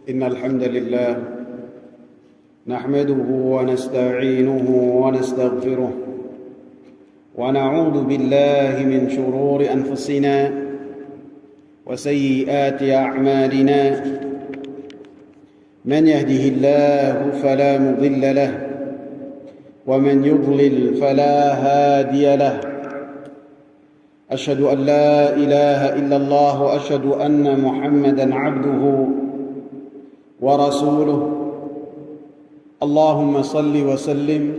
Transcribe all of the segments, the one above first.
إن الحمد لله نحمده ونستعينه ونستغفره ونعوذ بالله من شرور أنفسنا وسيئات أعمالنا من يهده الله فلا مضل له ومن يضلل فلا هادي له أشهد أن لا إله إلا الله وأشهد أن محمدا عبده ورسوله اللهم صل وسلم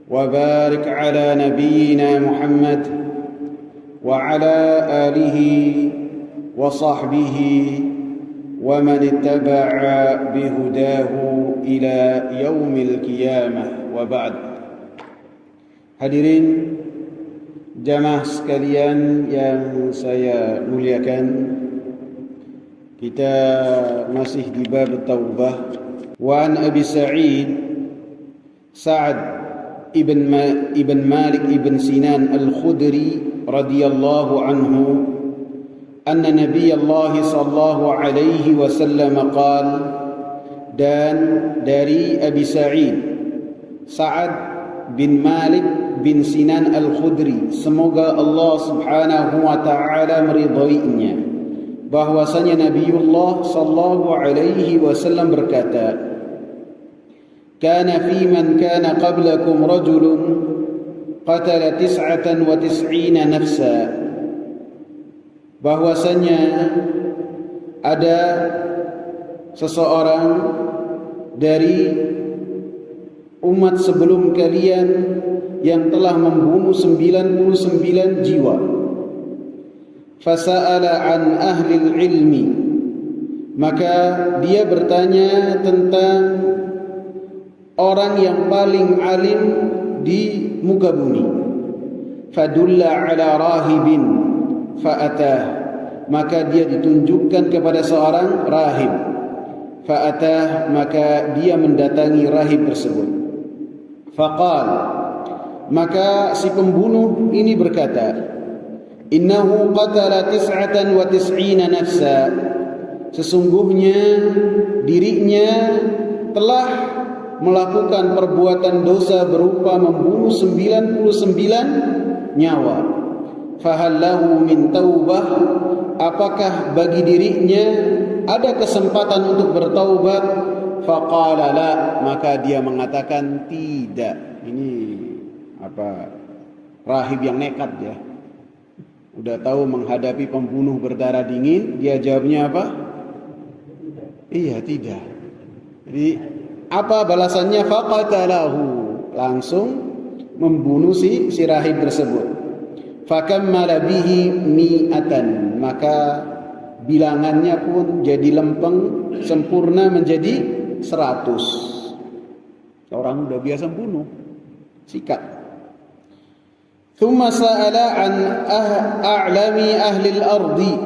وبارك على نبينا محمد وعلى آله وصحبه ومن اتبع بهداه إلى يوم القيامة وبعد. Hadirin jamaah sekalian yang saya muliakan, kita masih di bab taubah. Wa an Abi Sa'ad ibn Malik ibn Sinan al-Khudri radhiyallahu anhu anna Nabi Allah sallallahu alaihi wasallam qala, dan dari Abi Sa'ad bin Malik bin Sinan al-Khudri, semoga Allah subhanahu wa ta'ala meridhoinya, bahwasanya Nabiullah sallallahu alaihi wasallam berkata, kana fi man kana qablakum rajulun qatala 99 nafsa, bahwasanya ada seseorang dari umat sebelum kalian yang telah membunuh 99 jiwa. Fasa'ala an ahli ilmi, maka dia bertanya tentang orang yang paling alim di muka bumi. Fadulla ala rahibin fa'atah, maka dia ditunjukkan kepada seorang rahib. Fa'atah, maka dia mendatangi rahib tersebut. Faqal, maka si pembunuh ini berkata, innahu qatala 99 nafsa, sesungguhnya dirinya telah melakukan perbuatan dosa berupa membunuh 99 nyawa. Fahal lahu min taubah, apakah bagi dirinya ada kesempatan untuk bertaubat? Faqala la, maka dia mengatakan tidak. Ini rahib yang nekat ya. Udah tahu menghadapi pembunuh berdarah dingin, dia jawabnya apa? Iya, tidak. Jadi apa balasannya? Faqatalahu, langsung membunuh si rahib tersebut. Fakammala bihi mi'atan, maka bilangannya pun jadi lempeng sempurna menjadi 100. Orang udah biasa bunuh, sikat. Thumma sa'ala an a'lami ahli al-ardi,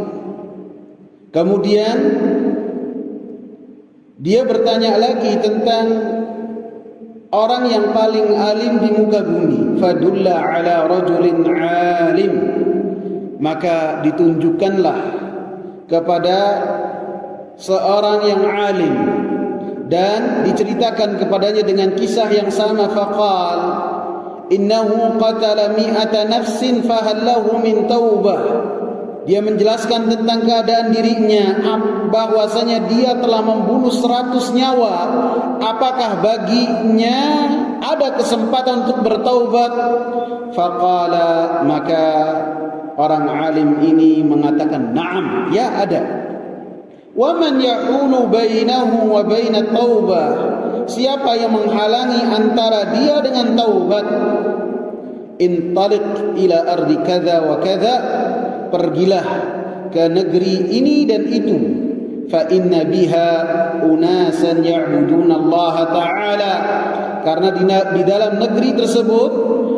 kemudian dia bertanya lagi tentang orang yang paling alim di muka bumi. Fadulla ala rajulin alim, maka ditunjukkanlah kepada seorang yang alim dan diceritakan kepadanya dengan kisah yang sama. Faqal innahu qatala 100 nafsin fahal lahu min taubah, dia menjelaskan tentang keadaan dirinya, bahwasanya dia telah membunuh 100 nyawa, apakah baginya ada kesempatan untuk bertaubat? Faqala, maka orang alim ini mengatakan, na'am, ya ada. Wa man yahulu bainahu wa bainat taubah, siapa yang menghalangi antara dia dengan taubat? Intaliq ila ardi kadza wa kadza, pergilah ke negeri ini dan itu. Fa inna biha unasan ya'buduna Allah Ta'ala, karena di dalam negeri tersebut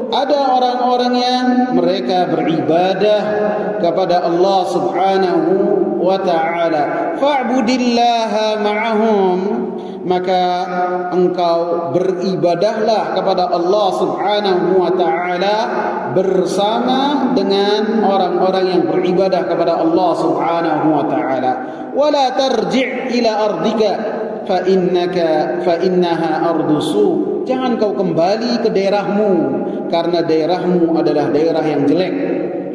ada orang-orang yang mereka beribadah kepada Allah Subhanahu wa Ta'ala. Fa'budillaha ma'ahum, maka engkau beribadahlah kepada Allah Subhanahu wa taala bersama dengan orang-orang yang beribadah kepada Allah Subhanahu wa taala. Wala tarji' ila ardika fa innaha ardu su. Jangan kau kembali ke daerahmu, karena daerahmu adalah daerah yang jelek,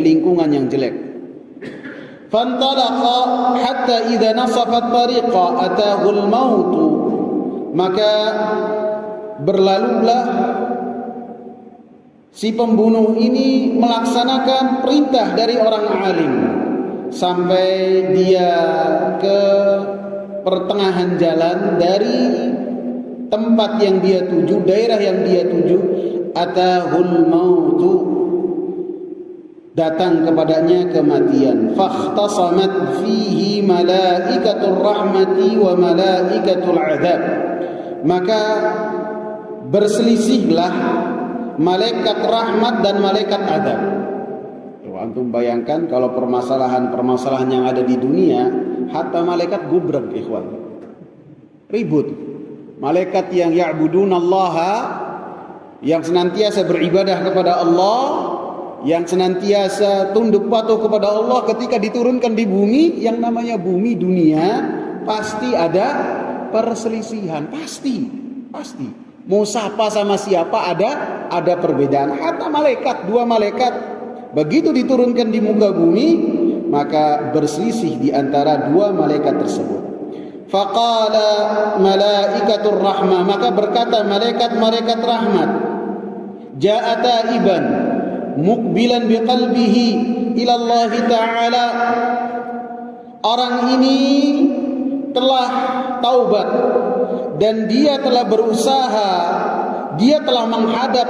lingkungan yang jelek. Fantalaqa hatta idza nasafat tariqa atahu al-maut. Maka berlalulah si pembunuh ini melaksanakan perintah dari orang alim sampai dia ke pertengahan jalan dari tempat yang dia tuju, daerah yang dia tuju. Atahul mautu, datang kepadanya kematian. Fakhtasamat fihi malaikatur rahmati wa malaikatul azab. Maka berselisihlah malaikat rahmat dan malaikat azab. Antum bayangkan kalau permasalahan-permasalahan yang ada di dunia, hatta malaikat gubrag, ikhwan, ribut. Malaikat yang ya'budunallaha, yang senantiasa beribadah kepada Allah, yang senantiasa tunduk patuh kepada Allah, ketika diturunkan di bumi, yang namanya bumi dunia, pasti ada perselisihan, pasti. Mau sapa sama siapa ada perbedaan. Hatta malaikat, dua malaikat begitu diturunkan di muka bumi, maka berselisih di antara dua malaikat tersebut. Faqala malaikatur rahmah, maka berkata malaikat-malaikat rahmat, ja'a taiban muqbilan biqalbihi ila Allah Ta'ala. Orang ini telah taubat dan dia telah berusaha, dia telah menghadap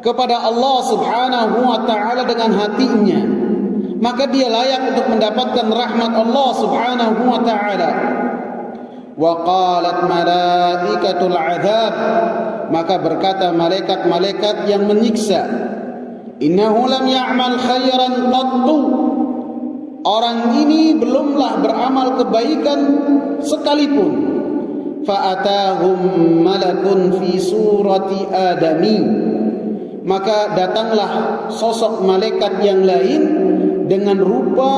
kepada Allah Subhanahu wa taala dengan hatinya, maka dia layak untuk mendapatkan rahmat Allah Subhanahu wa taala. Wa qalat malaikatul azab, maka berkata malaikat-malaikat yang menyiksa, innahu lam ya'mal khairan qattu. Orang ini belumlah beramal kebaikan sekalipun. Fa'atahum malakun fi surati adami, maka datanglah sosok malaikat yang lain dengan rupa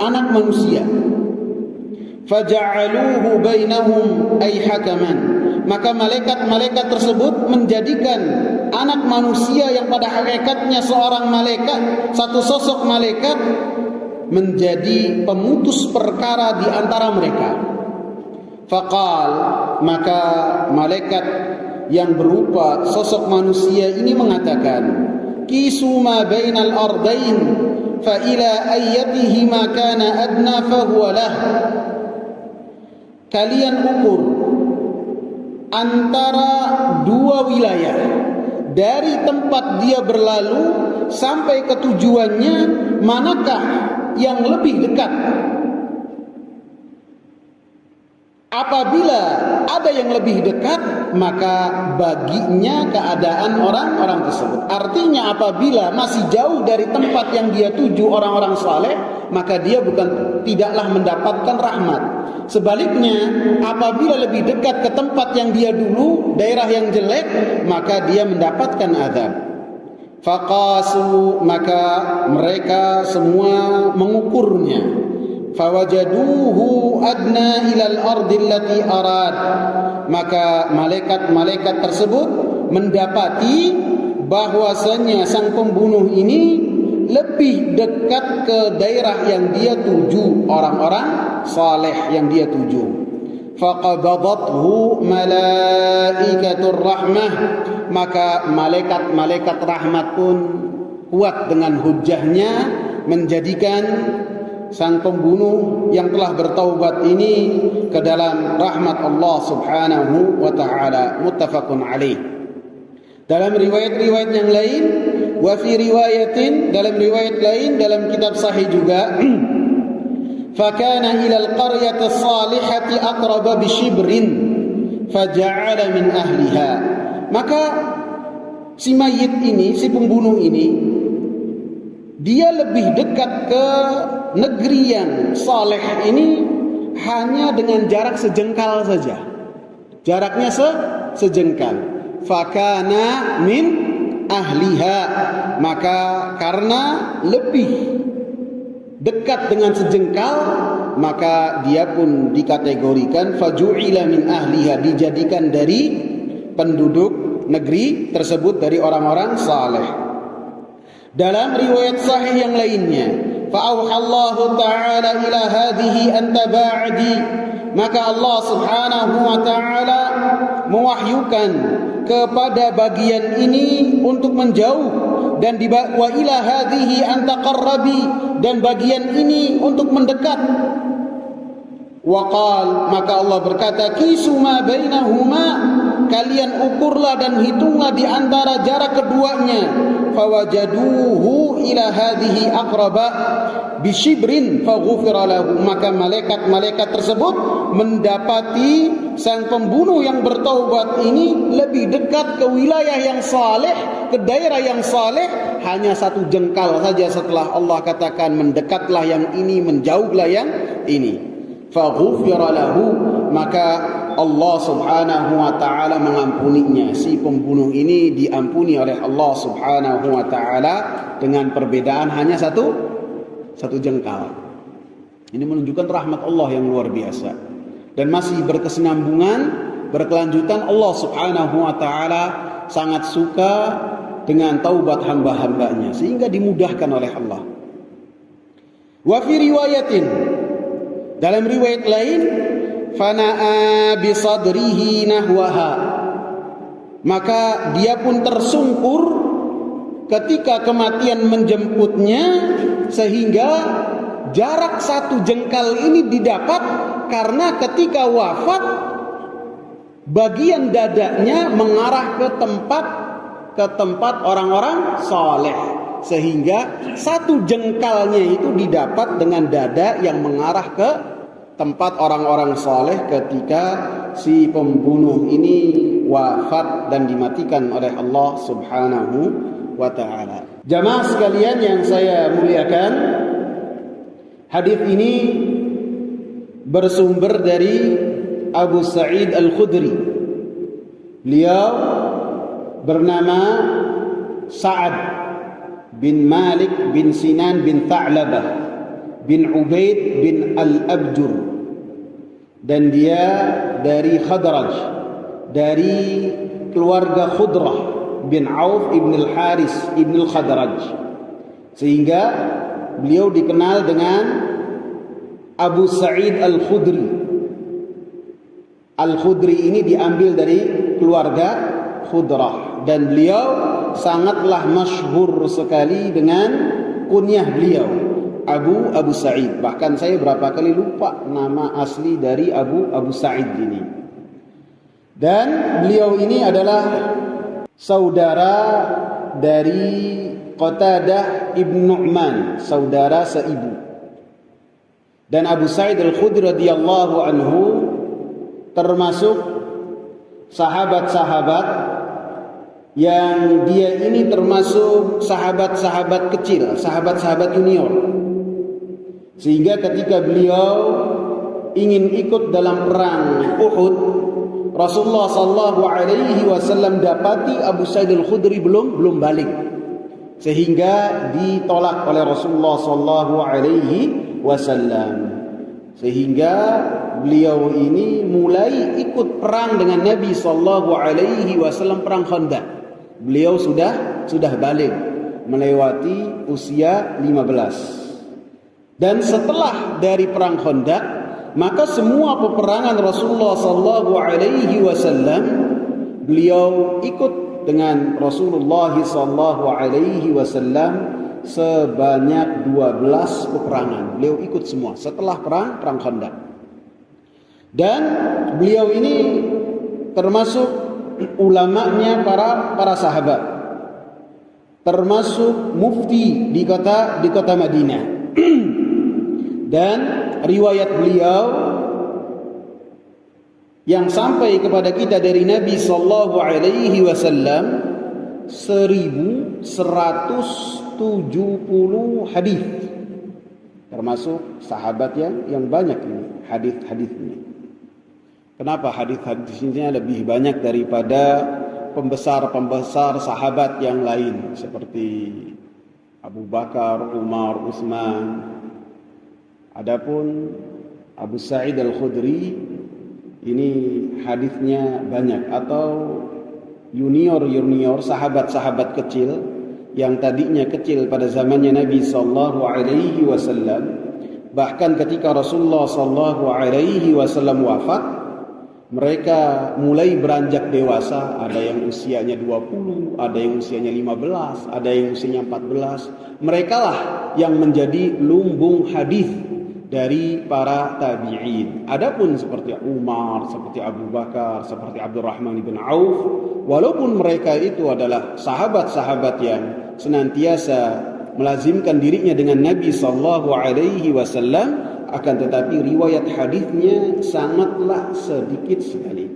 anak manusia. Faja'aluhu bainahum ay hakaman, maka malaikat-malaikat tersebut menjadikan anak manusia yang pada hakikatnya seorang malaikat, satu sosok malaikat, menjadi pemutus perkara di antara mereka. Faqal, maka malaikat yang berupa sosok manusia ini mengatakan, kisu ma bainal ardain fa ila ayyatihi ma kana adna fa huwa lah. Kalian ukur antara dua wilayah, dari tempat dia berlalu sampai ke tujuannya, manakah yang lebih dekat? Apabila ada yang lebih dekat, maka baginya keadaan orang-orang tersebut. Artinya apabila masih jauh dari tempat yang dia tuju orang-orang saleh, maka dia tidaklah mendapatkan rahmat. Sebaliknya, apabila lebih dekat ke tempat yang dia dulu, daerah yang jelek, maka dia mendapatkan azab. Faqasu, maka mereka semua mengukurnya. Fawajaduhu adna ilal ardi allati arad, maka malaikat-malaikat tersebut mendapati bahwasanya sang pembunuh ini lebih dekat ke daerah yang dia tuju, orang-orang saleh yang dia tuju. Faqabadathu malaikatur rahmah, maka malaikat-malaikat rahmat pun kuat dengan hujahnya menjadikan sang pembunuh yang telah bertaubat ini ke dalam rahmat Allah Subhanahu wa taala. Muttafaqun alaih. Dalam riwayat-riwayat yang lain, wa fi riwayatin, dalam riwayat lain dalam kitab sahih juga, fakana ila al-qaryati as-salihati aqraba bi shibrin faja'ala min ahliha. Maka si mayit ini, si pembunuh ini, dia lebih dekat ke negeri yang saleh ini hanya dengan jarak sejengkal saja. Jaraknya sejengkal. Fakana min ahliha, maka karena lebih dekat dengan sejengkal, maka dia pun dikategorikan faju'ila min ahliha, dijadikan dari penduduk negeri tersebut, dari orang-orang saleh. Dalam riwayat sahih yang lainnya, fa'auhallahu ta'ala ila hadhihi anta ba'di, maka Allah subhanahu wa ta'ala mewahyukan kepada bagian ini untuk menjauh, dan wa ila hadhihi anta qarrabi, dan bagian ini untuk mendekat. Waqal, maka Allah berkata, kisu ma bainahuma, kalian ukurlah dan hitunglah di antara jarak keduanya. Fawajaduhu ila hadhihi aqraba bishibrin faghufira lahu, maka malaikat-malaikat tersebut mendapati sang pembunuh yang bertaubat ini lebih dekat ke wilayah yang saleh, ke daerah yang saleh, hanya satu jengkal saja setelah Allah katakan mendekatlah yang ini, menjauhlah yang ini. Faghufira lahu, maka Allah subhanahu wa ta'ala mengampuninya. Si pembunuh ini diampuni oleh Allah subhanahu wa ta'ala dengan perbedaan hanya satu jengkal. Ini menunjukkan rahmat Allah yang luar biasa, dan masih berkesinambungan, berkelanjutan. Allah subhanahu wa ta'ala sangat suka dengan taubat hamba-hambanya, sehingga dimudahkan oleh Allah. Wa fi riwayatin, dalam riwayat lain, fana'a bisadrihi nahwaha, maka dia pun tersungkur ketika kematian menjemputnya, sehingga jarak satu jengkal ini didapat karena ketika wafat bagian dadanya mengarah ke tempat orang-orang saleh, sehingga satu jengkalnya itu didapat dengan dada yang mengarah ke tempat orang-orang saleh ketika si pembunuh ini wafat dan dimatikan oleh Allah subhanahu wa ta'ala. Jamaah sekalian yang saya muliakan, hadis ini bersumber dari Abu Sa'id Al-Khudri. Beliau bernama Sa'ad bin Malik bin Sinan bin Tha'labah bin Ubaid bin Al-Abjur, dan dia dari Khadraj, dari keluarga Khudrah bin Auf ibn Al-Haris ibn Al-Khadraj, sehingga beliau dikenal dengan Abu Sa'id Al-Khudri. Al-Khudri ini diambil dari keluarga Khudrah, dan beliau sangatlah masyhur sekali dengan kunyah beliau Abu Sa'id. Bahkan saya berapa kali lupa nama asli dari Abu Sa'id ini. Dan beliau ini adalah saudara dari Qatadah ibn Nu'man, saudara seibu. Dan Abu Sa'id Al-Khudri radhiyallahu anhu termasuk sahabat-sahabat yang dia ini termasuk sahabat-sahabat kecil, sahabat-sahabat junior. Sehingga ketika beliau ingin ikut dalam perang Uhud, Rasulullah sallallahu alaihi wasallam dapati Abu Sa'id Al-Khudri belum balik, sehingga ditolak oleh Rasulullah sallallahu alaihi wasallam. Sehingga beliau ini mulai ikut perang dengan Nabi sallallahu alaihi wasallam, perang Khandaq. Beliau sudah balik, melewati usia 15. Dan setelah dari perang Khandaq, maka semua peperangan Rasulullah sallallahu alaihi wasallam beliau ikut dengan Rasulullah sallallahu alaihi wasallam sebanyak 12 peperangan. Beliau ikut semua setelah perang Khandaq. Dan beliau ini termasuk ulamanya para sahabat, termasuk mufti di kota Madinah. Dan riwayat beliau yang sampai kepada kita dari Nabi sallallahu alaihi wasallam 1170 hadis, termasuk sahabat yang banyak ini hadis-hadisnya. Kenapa hadis-hadisnya lebih banyak daripada pembesar-pembesar sahabat yang lain seperti Abu Bakar, Umar, Utsman. Adapun Abu Sa'id Al-Khudri ini hadisnya banyak, atau junior sahabat-sahabat kecil yang tadinya kecil pada zamannya Nabi sallallahu alaihi wasallam. Bahkan ketika Rasulullah sallallahu alaihi wasallam wafat, mereka mulai beranjak dewasa. Ada yang usianya 20, ada yang usianya 15, ada yang usianya 14. Mereka lah yang menjadi lumbung hadis dari para tabi'in. Adapun seperti Umar, seperti Abu Bakar, seperti Abdurrahman bin Auf, walaupun mereka itu adalah sahabat-sahabat yang senantiasa melazimkan dirinya dengan Nabi sallallahu alaihi wasallam, akan tetapi riwayat hadisnya sangatlah sedikit sekali.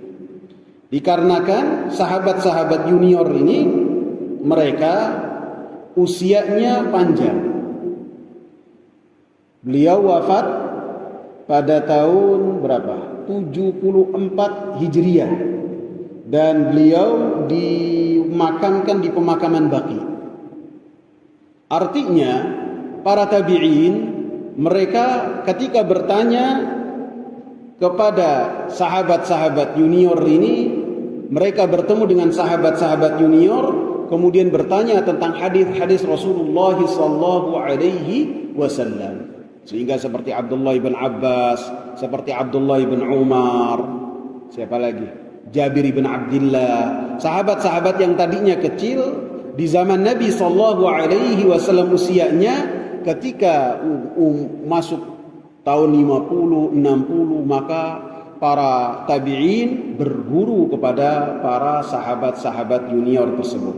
Dikarenakan sahabat-sahabat junior ini mereka usianya panjang. Beliau wafat pada tahun berapa? 74 Hijriah. Dan beliau dimakamkan di pemakaman Baqi. Artinya para tabi'in mereka ketika bertanya kepada sahabat-sahabat junior ini, mereka bertemu dengan sahabat-sahabat junior, kemudian bertanya tentang hadis-hadis Rasulullah sallallahu alaihi wasallam. Sehingga seperti Abdullah bin Abbas, seperti Abdullah bin Umar, siapa lagi? Jabir bin Abdullah, sahabat-sahabat yang tadinya kecil di zaman Nabi sallallahu alaihi wasallam usianya, ketika masuk tahun 50, 60, maka para tabi'in berguru kepada para sahabat-sahabat junior tersebut.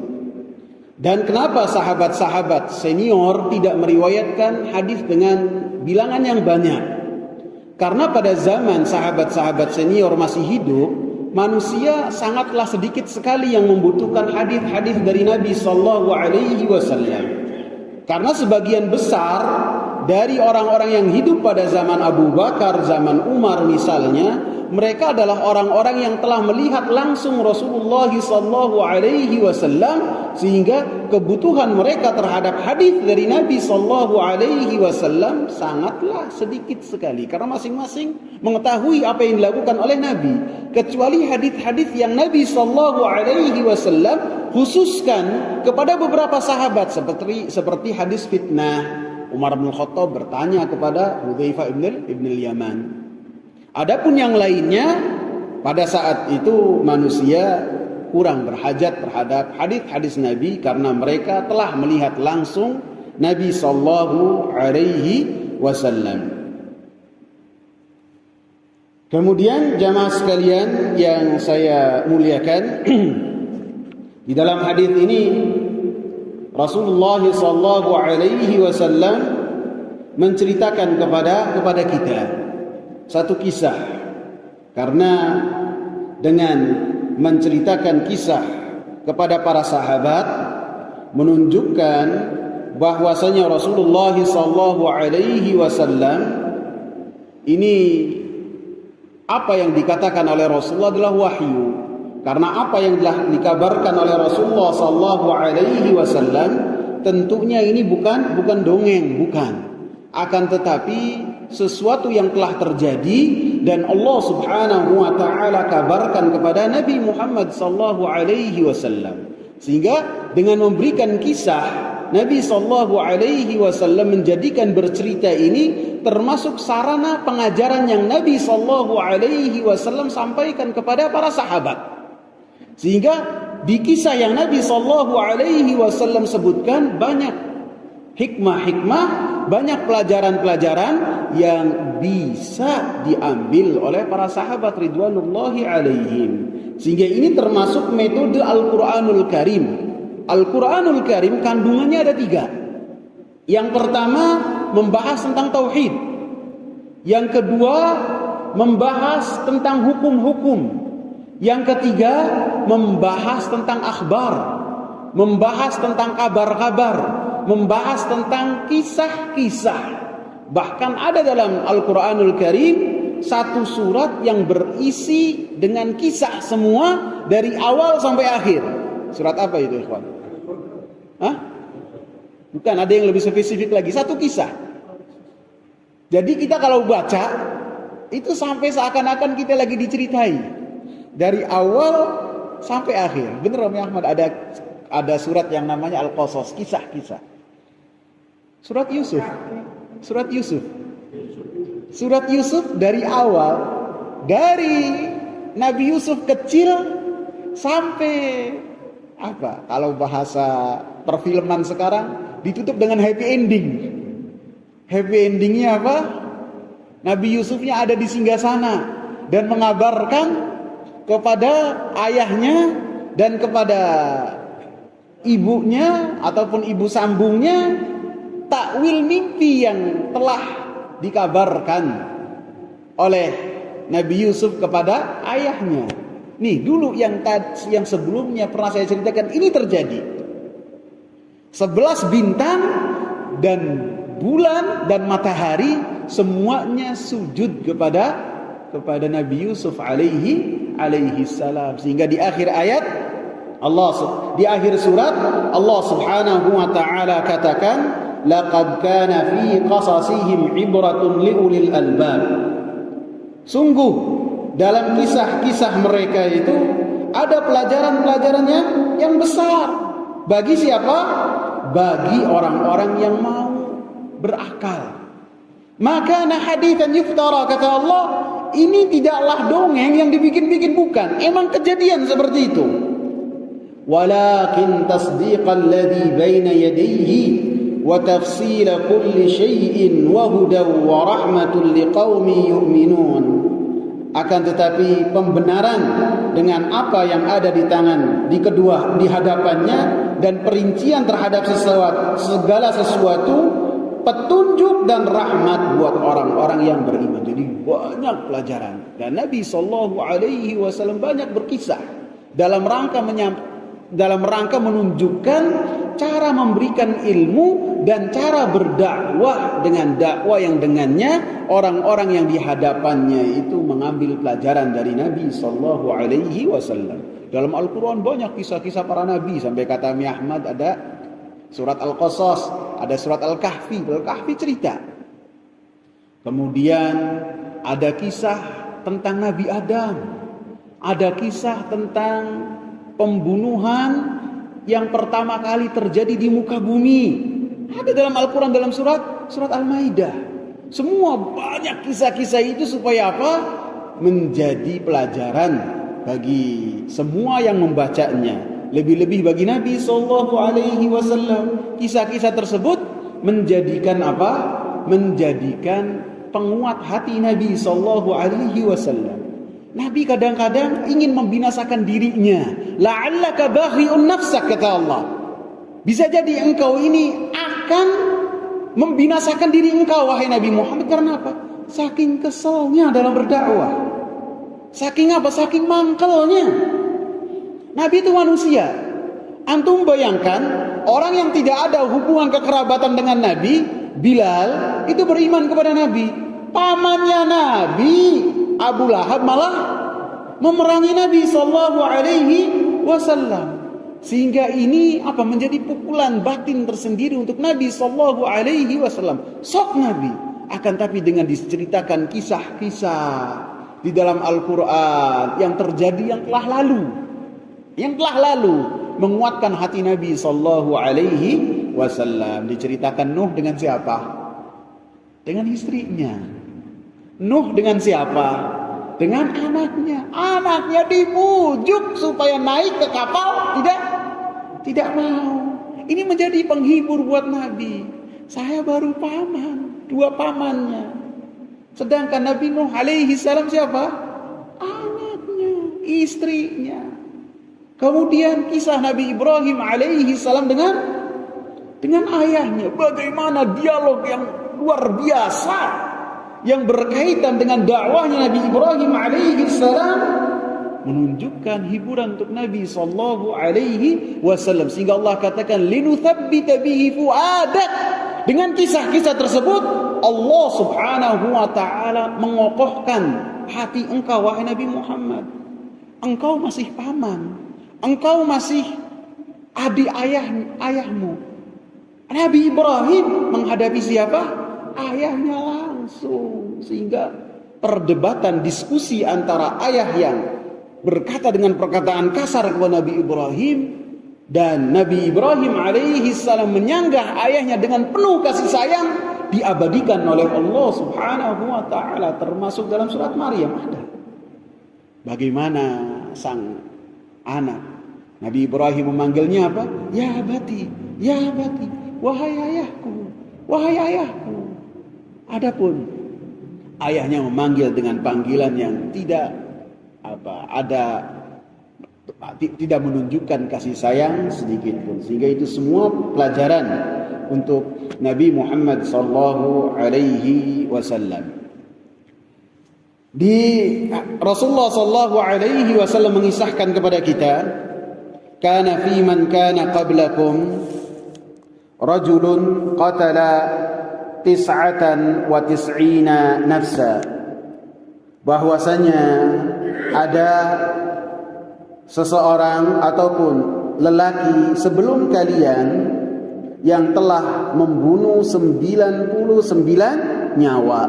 Dan kenapa sahabat-sahabat senior tidak meriwayatkan hadis dengan bilangan yang banyak? Karena pada zaman sahabat-sahabat senior masih hidup, manusia sangatlah sedikit sekali yang membutuhkan hadis-hadis dari Nabi sallallahu alaihi wasallam. Karena sebagian besar dari orang-orang yang hidup pada zaman Abu Bakar, zaman Umar misalnya, mereka adalah orang-orang yang telah melihat langsung Rasulullah sallallahu alaihi wasallam, sehingga kebutuhan mereka terhadap hadis dari Nabi sallallahu alaihi wasallam sangatlah sedikit sekali, karena masing-masing mengetahui apa yang dilakukan oleh Nabi, kecuali hadis-hadis yang Nabi sallallahu alaihi wasallam khususkan kepada beberapa sahabat, seperti hadis fitnah. Umar bin Khattab bertanya kepada Hudzaifah ibn al-Yaman. Adapun yang lainnya, pada saat itu manusia kurang berhajat terhadap hadis-hadis Nabi karena mereka telah melihat langsung Nabi sallallahu alaihi wasallam. Kemudian jamaah sekalian yang saya muliakan, di dalam hadis ini Rasulullah sallallahu alaihi wasallam menceritakan kepada kita satu kisah. Karena dengan menceritakan kisah kepada para sahabat menunjukkan bahwasanya Rasulullah sallallahu alaihi wasallam ini, apa yang dikatakan oleh Rasulullah adalah wahyu. Karena apa yang telah dikabarkan oleh Rasulullah sallallahu alaihi wasallam tentunya ini bukan dongeng, bukan. Akan tetapi sesuatu yang telah terjadi dan Allah Subhanahu wa taala kabarkan kepada Nabi Muhammad sallallahu alaihi wasallam. Sehingga dengan memberikan kisah, Nabi sallallahu alaihi wasallam menjadikan bercerita ini termasuk sarana pengajaran yang Nabi sallallahu alaihi wasallam sampaikan kepada para sahabat. Sehingga di kisah yang Nabi sallallahu alaihi wasallam sebutkan banyak hikmah-hikmah, banyak pelajaran-pelajaran yang bisa diambil oleh para sahabat ridwanullahi alaihim. Sehingga ini termasuk metode Al-Quranul Karim. Al-Quranul Karim kandungannya ada 3. Yang pertama membahas tentang tauhid. Yang kedua membahas tentang hukum-hukum. Yang ketiga membahas tentang akhbar, membahas tentang kabar-kabar, membahas tentang kisah-kisah. Bahkan ada dalam Al-Quranul Karim satu surat yang berisi dengan kisah semua dari awal sampai akhir. Surat apa itu, ikhwan? Hah? Bukan, ada yang lebih spesifik lagi, satu kisah. Jadi kita kalau baca itu sampai seakan-akan kita lagi diceritai dari awal sampai akhir. Bener Om Ahmad, ada surat yang namanya Al-Qasas, kisah-kisah. Surat Yusuf. Surat Yusuf. Surat Yusuf dari awal, dari Nabi Yusuf kecil sampai apa? Kalau bahasa perfilman sekarang ditutup dengan happy ending. Happy endingnya apa? Nabi Yusufnya ada di singgasana dan mengabarkan kepada ayahnya dan kepada ibunya ataupun ibu sambungnya takwil mimpi yang telah dikabarkan oleh Nabi Yusuf kepada ayahnya. Nih dulu yang sebelumnya pernah saya ceritakan ini terjadi. 11 bintang dan bulan dan matahari semuanya sujud kepada Nabi Yusuf alaihi salam, sehingga di akhir ayat di akhir surat Allah Subhanahu wa taala katakan laqad kana fi qasasihim ibratun liulil albab. Sungguh dalam kisah-kisah mereka itu ada pelajaran-pelajaran yang besar bagi siapa? Bagi orang-orang yang mau berakal. Maka haditsan yuftara, kata Allah, ini tidaklah dongeng yang dibikin-bikin, bukan. Emang kejadian seperti itu. Walakin tasdiqal ladzi baina yadayhi wa tafsila kulli syai'in wa hudan wa rahmatul liqaumin yu'minun. Akan tetapi pembenaran dengan apa yang ada di tangan di hadapannya dan perincian terhadap segala sesuatu, petunjuk dan rahmat buat orang-orang yang beriman. Jadi banyak pelajaran, dan Nabi sallallahu alaihi wasallam banyak berkisah dalam rangka menunjukkan cara memberikan ilmu dan cara berdakwah dengan dakwah yang dengannya orang-orang yang di hadapannya itu mengambil pelajaran dari Nabi sallallahu alaihi wasallam. Dalam Al-Qur'an banyak kisah-kisah para nabi, sampai kata Mi Ahmad ada surat Al-Qasas, ada surat Al-Kahfi. Al-Kahfi cerita. Kemudian ada kisah tentang Nabi Adam. Ada kisah tentang pembunuhan yang pertama kali terjadi di muka bumi. Ada dalam Al-Quran, dalam surat Al-Maidah. Semua banyak kisah-kisah itu supaya apa? Menjadi pelajaran bagi semua yang membacanya. Lebih-lebih bagi Nabi sallallahu alaihi wasallam. Kisah-kisah tersebut menjadikan apa? Menjadikan penguat hati Nabi sallallahu alaihi wasallam. Nabi kadang-kadang ingin membinasakan dirinya. La'allaka baghi'un nafsak, kata Allah. Bisa jadi engkau ini akan membinasakan diri engkau, wahai Nabi Muhammad. Karena apa? Saking keselnya dalam berdakwah. Saking apa? Saking mangkelnya. Nabi itu manusia. Antum bayangkan orang yang tidak ada hubungan kekerabatan dengan Nabi, Bilal, itu beriman kepada Nabi. Pamannya Nabi, Abu Lahab, malah memerangi Nabi sallallahu alaihi wasallam. Sehingga ini apa? Menjadi pukulan batin tersendiri untuk Nabi sallallahu alaihi wasallam. Sok Nabi, akan tapi dengan diceritakan kisah-kisah di dalam Al-Qur'an yang terjadi, yang telah lalu menguatkan hati Nabi sallallahu alaihi wasallam. Diceritakan Nuh dengan siapa? Dengan istrinya. Nuh dengan siapa? Dengan anaknya. Anaknya dibujuk supaya naik ke kapal, tidak mau. Ini menjadi penghibur buat Nabi. Saya baru paman, 2 pamannya. Sedangkan Nabi Nuh alaihi salam siapa? Anaknya, istrinya. Kemudian kisah Nabi Ibrahim alaihi salam dengan ayahnya. Bagaimana dialog yang luar biasa yang berkaitan dengan dakwahnya Nabi Ibrahim alaihi salam, menunjukkan hiburan untuk Nabi sallallahu alaihi wasallam. Sehingga Allah katakan linuthabbita bihi fuadak, dengan kisah-kisah tersebut Allah Subhanahu wa taala mengokohkan hati engkau wahai Nabi Muhammad. Engkau masih paman, engkau masih adik ayahmu. Nabi Ibrahim menghadapi siapa? Ayahnya langsung, sehingga perdebatan diskusi antara ayah yang berkata dengan perkataan kasar kepada Nabi Ibrahim dan Nabi Ibrahim alaihi salam menyanggah ayahnya dengan penuh kasih sayang diabadikan oleh Allah Subhanahu wa taala, termasuk dalam surat Maryam ada. Bagaimana sang anak Nabi Ibrahim memanggilnya apa? Ya abati, wahai ayahku, wahai ayahku. Adapun ayahnya memanggil dengan panggilan yang tidak tidak menunjukkan kasih sayang sedikit pun, sehingga itu semua pelajaran untuk Nabi Muhammad sallallahu alaihi wasallam. Di Rasulullah sallallahu alaihi wasallam mengisahkan kepada kita, kana fi man kana qablakum rajulun qatala 99 nafsa, bahwasanya ada seseorang ataupun lelaki sebelum kalian yang telah membunuh 99 nyawa.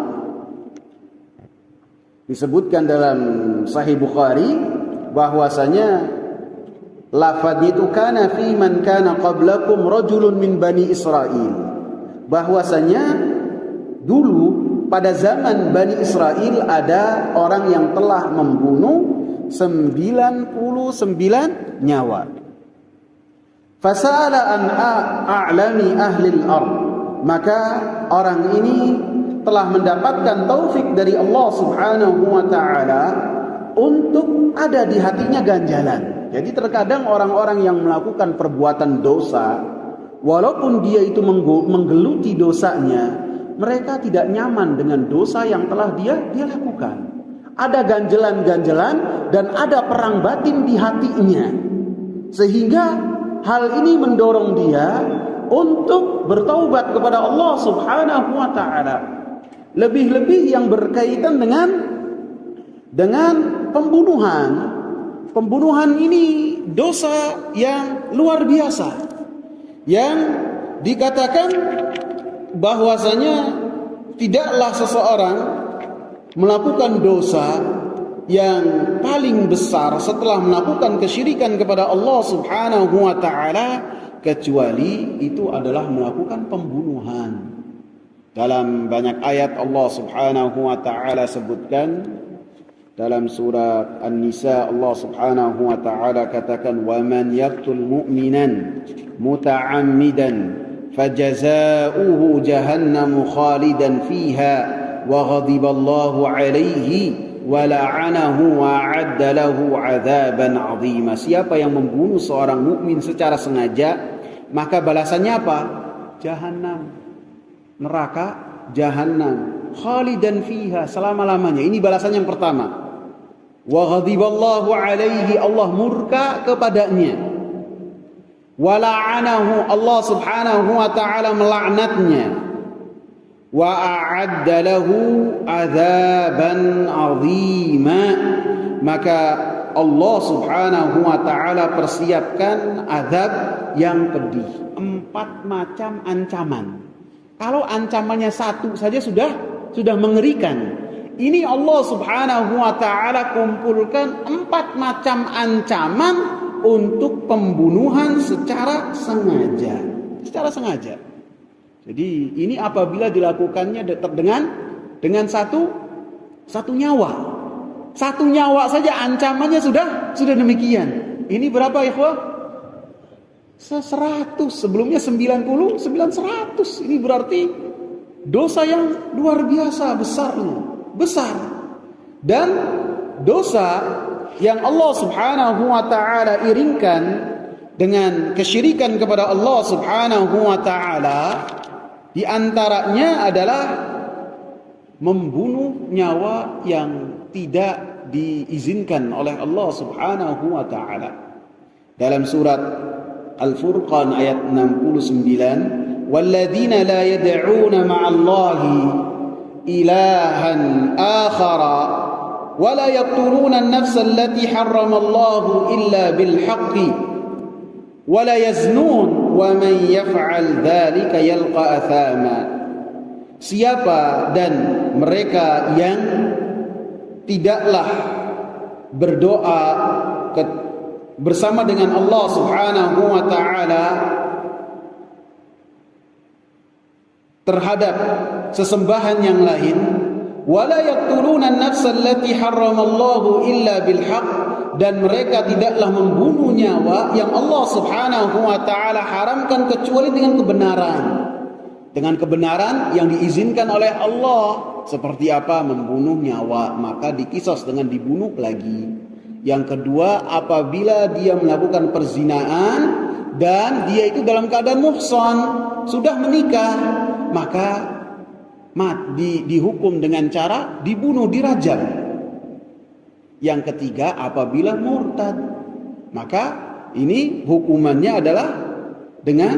Disebutkan dalam Sahih Bukhari bahwasanya lafadznya itu kana fi man kana qablakum rajulun min bani Israil, bahwasanya dulu pada zaman Bani Israel ada orang yang telah membunuh 99 nyawa. Fasala an a'lami ahli al-ard, maka orang ini telah mendapatkan taufik dari Allah Subhanahu wa taala untuk ada di hatinya ganjalan. Jadi terkadang orang-orang yang melakukan perbuatan dosa, walaupun dia itu menggeluti dosanya, mereka tidak nyaman dengan dosa yang telah dia lakukan. Ada ganjelan-ganjelan dan ada perang batin di hatinya, sehingga hal ini mendorong dia untuk bertaubat kepada Allah Subhanahu wa taala. Lebih-lebih yang berkaitan dengan pembunuhan. Pembunuhan ini dosa yang luar biasa, yang dikatakan bahwasanya tidaklah seseorang melakukan dosa yang paling besar setelah melakukan kesyirikan kepada Allah Subhanahu wa taala kecuali itu adalah melakukan pembunuhan. Dalam banyak ayat Allah Subhanahu wa taala sebutkan, dalam surat An-Nisa Allah Subhanahu wa taala katakan, wa man yaqtul mu'minan muta'ammidan fajazauhu jahannamu khalidan fiha wa ghadiballahu alaihi wa la'anahu wa a'adda lahu 'adzaban 'azima. Siapa yang membunuh seorang mukmin secara sengaja, maka balasannya apa? Jahannam, neraka jahannam, khalidan fiha, selama-lamanya. Ini balasan yang pertama. Wa ghadiballahu alaihi, Allah murka kepadanya. Wa la'anahu, Allah Subhanahu wa taala melaknatnya. Wa a'adda lahu 'adzaban 'azima, maka Allah Subhanahu wa taala persiapkan azab yang pedih. 4 macam ancaman. Kalau ancamannya satu saja sudah mengerikan. Ini Allah Subhanahu wa taala kumpulkan 4 macam ancaman untuk pembunuhan secara sengaja. Secara sengaja. Jadi ini apabila dilakukannya dengan satu nyawa. Satu nyawa saja ancamannya sudah demikian. Ini berapa ya, ikhwah? 100, sebelumnya 90, 100. Ini berarti dosa yang luar biasa besar. Dan dosa yang Allah Subhanahu wa taala iringkan dengan kesyirikan kepada Allah Subhanahu wa taala, di antaranya adalah membunuh nyawa yang tidak diizinkan oleh Allah Subhanahu wa taala. Dalam surat Al-Furqan ayat 69, walladzina la yad'una ma'allahi ilahan akhara wa la yaqtuluna an-nafsa allati harrama Allahu illa bil haqqi wa la yaznun wa man yaf'al dzalika yalqa athama. Siapa dan mereka yang tidaklah berdoa bersama dengan Allah Subhanahu wa taala terhadap sesembahan yang lain, wala yaqtuluna an-nafsa allati harramallahu illa bil haqq, dan mereka tidaklah membunuh nyawa yang Allah Subhanahu wa taala haramkan kecuali dengan kebenaran. Dengan kebenaran yang diizinkan oleh Allah. Seperti apa? Membunuh nyawa, maka dikisos dengan dibunuh lagi. Yang kedua, apabila dia melakukan perzinaan dan dia itu dalam keadaan muhsan, sudah menikah, maka dihukum dengan cara dibunuh, dirajam. Yang ketiga, apabila murtad, maka ini hukumannya adalah dengan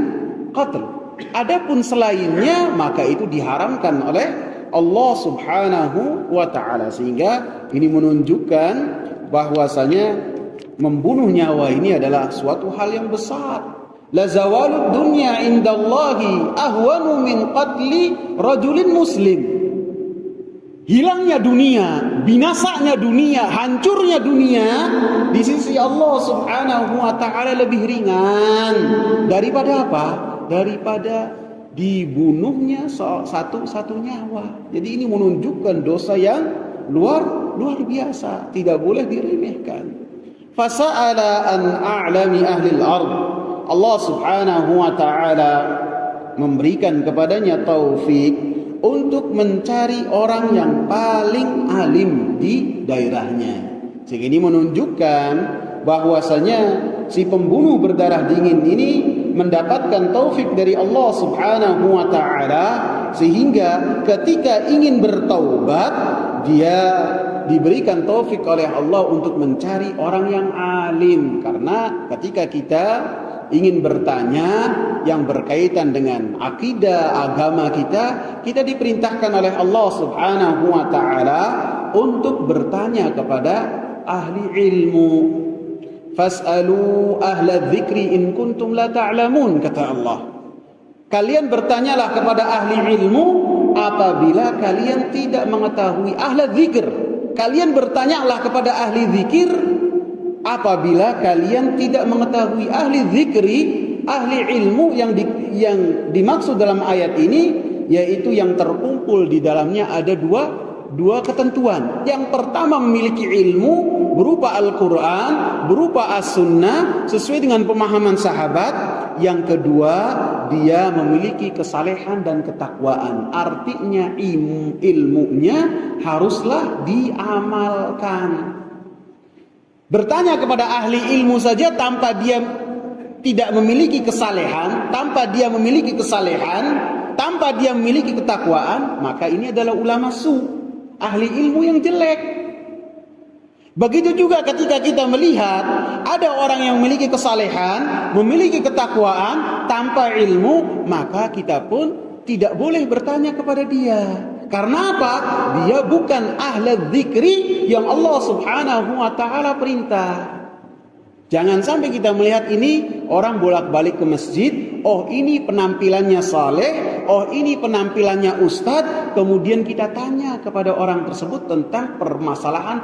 qatl. Adapun selainnya maka itu diharamkan oleh Allah Subhanahu wa taala, sehingga ini menunjukkan bahwasanya membunuh nyawa ini adalah suatu hal yang besar. La zawalud dunya indallahi ahwanu min qatli rajulin muslim. Hilangnya dunia, binasanya dunia, hancurnya dunia di sisi Allah Subhanahu wa taala lebih ringan daripada apa? Daripada dibunuhnya satu nyawa. Jadi ini menunjukkan dosa yang luar biasa, tidak boleh diremehkan. Fasa'ala an a'lami ahli al-ard. Allah Subhanahu wa taala memberikan kepadanya taufik untuk mencari orang yang paling alim di daerahnya. Sehingga ini menunjukkan bahwasanya si pembunuh berdarah dingin ini mendapatkan taufik dari Allah Subhanahu wa taala, sehingga ketika ingin bertaubat dia diberikan taufik oleh Allah untuk mencari orang yang alim. Karena ketika kita ingin bertanya yang berkaitan dengan akidah agama kita diperintahkan oleh Allah Subhanahu wa taala untuk bertanya kepada ahli ilmu. Fas'alu ahla dzikri in kuntum la ta'lamun, kata Allah. Kalian bertanyalah kepada ahli ilmu apabila kalian tidak mengetahui. Ahla dzikr, kalian bertanyalah kepada ahli zikir apabila kalian tidak mengetahui. Ahli zikri, ahli ilmu yang dimaksud dalam ayat ini yaitu yang terkumpul di dalamnya ada dua ketentuan. Yang pertama, memiliki ilmu berupa Al-Quran, berupa As-Sunnah sesuai dengan pemahaman sahabat. Yang kedua, dia memiliki kesalehan dan ketakwaan. Artinya ilmunya haruslah diamalkan. Bertanya kepada ahli ilmu saja tanpa dia tidak memiliki kesalehan, tanpa dia memiliki kesalehan, tanpa dia memiliki ketakwaan, maka ini adalah ulama su, ahli ilmu yang jelek. Begitu juga ketika kita melihat ada orang yang memiliki kesalehan, memiliki ketakwaan tanpa ilmu, maka kita pun tidak boleh bertanya kepada dia. Karena apa? Dia bukan ahli dzikri yang Allah Subhanahu wa taala perintah. Jangan sampai kita melihat ini orang bolak-balik ke masjid, oh ini penampilannya saleh, oh ini penampilannya ustadz, kemudian kita tanya kepada orang tersebut tentang permasalahan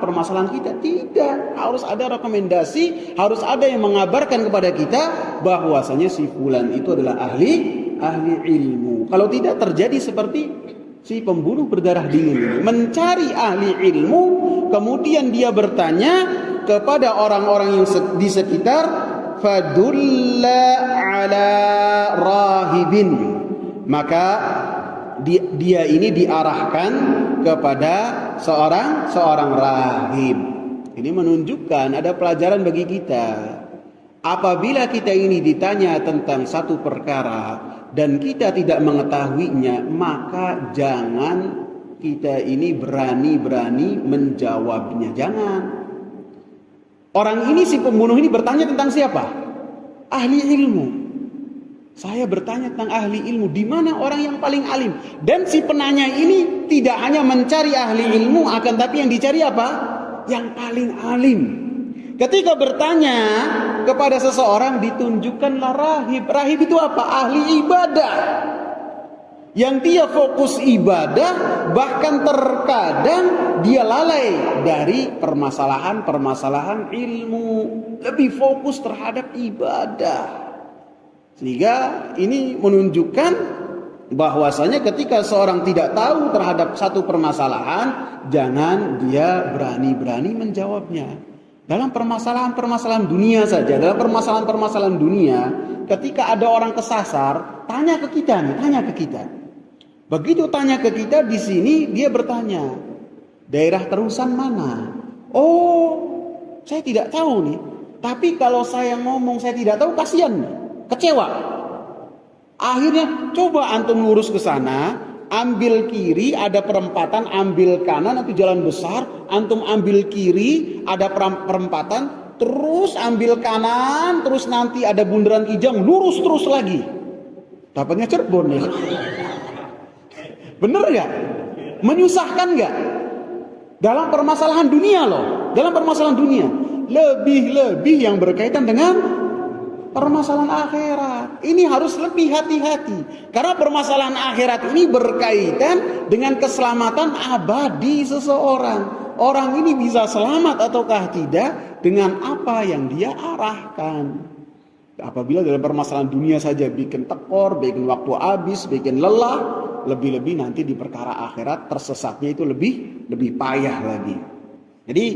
kita. Tidak, harus ada rekomendasi, harus ada yang mengabarkan kepada kita bahwasanya si fulan itu adalah ahli ilmu. Kalau tidak terjadi seperti si pembunuh berdarah dingin ini, mencari ahli ilmu, kemudian dia bertanya kepada orang-orang yang di sekitar, fadulla ala rahibin, maka dia ini diarahkan kepada seorang rahib. Ini menunjukkan ada pelajaran bagi kita. Apabila kita ini ditanya tentang satu perkara dan kita tidak mengetahuinya, maka jangan kita ini berani-berani menjawabnya. Jangan. Orang ini, si pembunuh ini bertanya tentang siapa? Ahli ilmu. Saya bertanya tentang ahli ilmu, di mana orang yang paling alim? Dan si penanya ini tidak hanya mencari ahli ilmu, akan tapi yang dicari apa? Yang paling alim. Ketika bertanya kepada seseorang, ditunjukkanlah rahib. Rahib itu apa? Ahli ibadah. Yang dia fokus ibadah, bahkan terkadang dia lalai dari permasalahan-permasalahan ilmu. Lebih fokus terhadap ibadah. Sehingga ini menunjukkan bahwasanya ketika seorang tidak tahu terhadap satu permasalahan, jangan dia berani-berani menjawabnya. Dalam permasalahan-permasalahan dunia saja, dalam permasalahan-permasalahan dunia, ketika ada orang kesasar, tanya ke kita nih, tanya ke kita. Begitu tanya ke kita, di sini dia bertanya, daerah terusan mana? Oh, saya tidak tahu nih. Tapi kalau saya ngomong saya tidak tahu, kasihan nih. Kecewa. Akhirnya coba antum lurus ke sana, ambil kiri, ada perempatan, ambil kanan, itu jalan besar, antum ambil kiri, ada perempatan, terus ambil kanan, terus nanti ada bundaran Kijang, lurus terus lagi. Dapatnya Cirebon ya. Bener gak? Menyusahkan gak? Dalam permasalahan dunia loh, dalam permasalahan dunia, lebih-lebih yang berkaitan dengan permasalahan akhirat. Ini harus lebih hati-hati. Karena permasalahan akhirat ini berkaitan dengan keselamatan abadi seseorang. Orang ini bisa selamat ataukah tidak dengan apa yang dia arahkan. Apabila dalam permasalahan dunia saja bikin tekor, bikin waktu habis, bikin lelah, lebih-lebih nanti di perkara akhirat tersesatnya itu lebih payah lagi. Jadi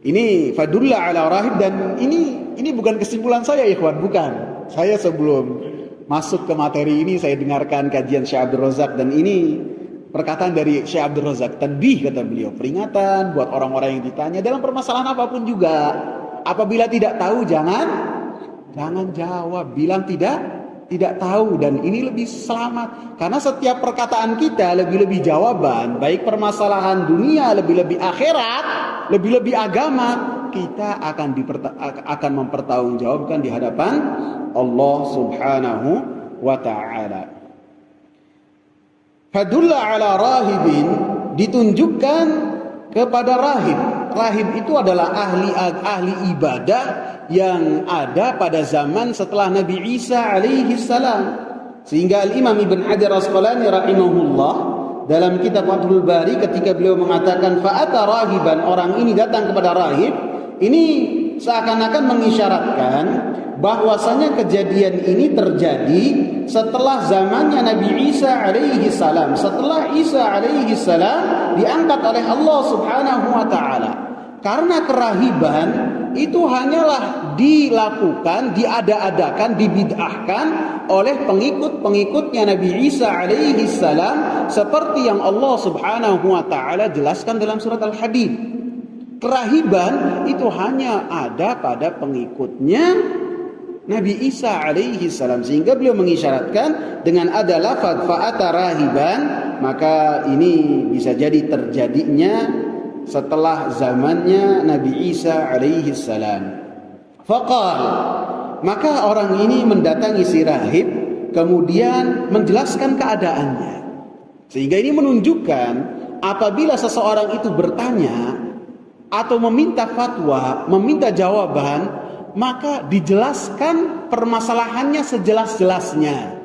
ini fadulla ala rahib, dan ini bukan kesimpulan saya ikhwan, bukan. Saya sebelum masuk ke materi ini saya dengarkan kajian Syekh Abdul Razak, dan ini perkataan dari Syekh Abdul Razak, tanbih kata beliau, peringatan buat orang-orang yang ditanya dalam permasalahan apapun juga. Apabila tidak tahu jangan jawab, bilang tidak tahu, dan ini lebih selamat. Karena setiap perkataan kita lebih-lebih jawaban, baik permasalahan dunia, lebih-lebih akhirat, lebih-lebih agama, kita akan mempertanggungjawabkan di hadapan Allah Subhanahu wa taala. Fadulla ala rahibin, ditunjukkan kepada rahib. Rahib itu adalah ahli ibadah yang ada pada zaman setelah Nabi Isa alaihi salam. Sehingga Al-Imam Ibn Hajar Asqalani rahimahullah dalam kitab Fathul Bari ketika beliau mengatakan fa'ata rahiban, orang ini datang kepada rahib, ini seakan-akan mengisyaratkan bahwasanya kejadian ini terjadi setelah zamannya Nabi Isa alaihi salam. Setelah Isa alaihi salam diangkat oleh Allah Subhanahu wa taala. Karena kerahiban itu hanyalah dilakukan, diada-adakan, dibid'ahkan oleh pengikut-pengikutnya Nabi Isa alaihi salam, seperti yang Allah Subhanahu wa taala jelaskan dalam surat Al-Hadid. Kerahiban itu hanya ada pada pengikutnya Nabi Isa alaihi salam, sehingga beliau mengisyaratkan dengan ada lafaz fa'ata rahiban, maka ini bisa jadi terjadinya setelah zamannya Nabi Isa alaihi salam. Faqal, maka orang ini mendatangi si rahib, kemudian menjelaskan keadaannya. Sehingga ini menunjukkan apabila seseorang itu bertanya atau meminta fatwa, meminta jawaban, maka dijelaskan permasalahannya sejelas-jelasnya.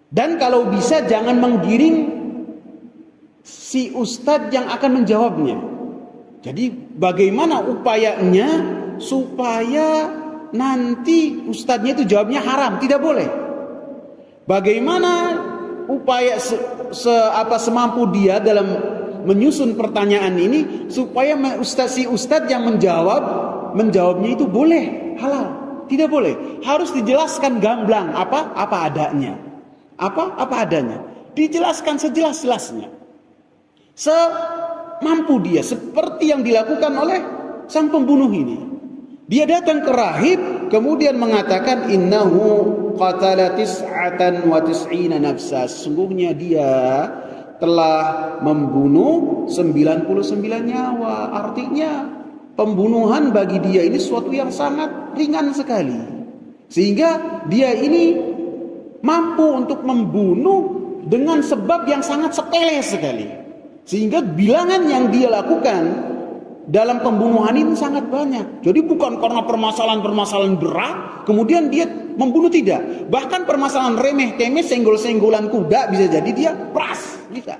Dan kalau bisa jangan menggiring si ustadz yang akan menjawabnya. Jadi bagaimana upayanya supaya nanti ustadznya itu jawabnya haram? Tidak boleh. Bagaimana upaya semampu dia dalam menyusun pertanyaan ini supaya si ustadz yang menjawabnya itu boleh, halal. Tidak boleh. Harus dijelaskan gamblang apa adanya. Apa adanya. Dijelaskan sejelas-jelasnya. Semampu dia, seperti yang dilakukan oleh sang pembunuh ini. Dia datang ke rahib, kemudian mengatakan innahu qatala tis'atan wa tis'ina nafsa. Sesungguhnya dia telah membunuh 99 nyawa. Artinya pembunuhan bagi dia ini suatu yang sangat ringan sekali. Sehingga dia ini mampu untuk membunuh dengan sebab yang sangat sepele sekali. Sehingga bilangan yang dia lakukan dalam pembunuhan ini sangat banyak. Jadi bukan karena permasalahan-permasalahan berat kemudian dia membunuh, tidak. Bahkan permasalahan remeh-temeh, senggol-senggolan kuda bisa jadi dia pras, bisa.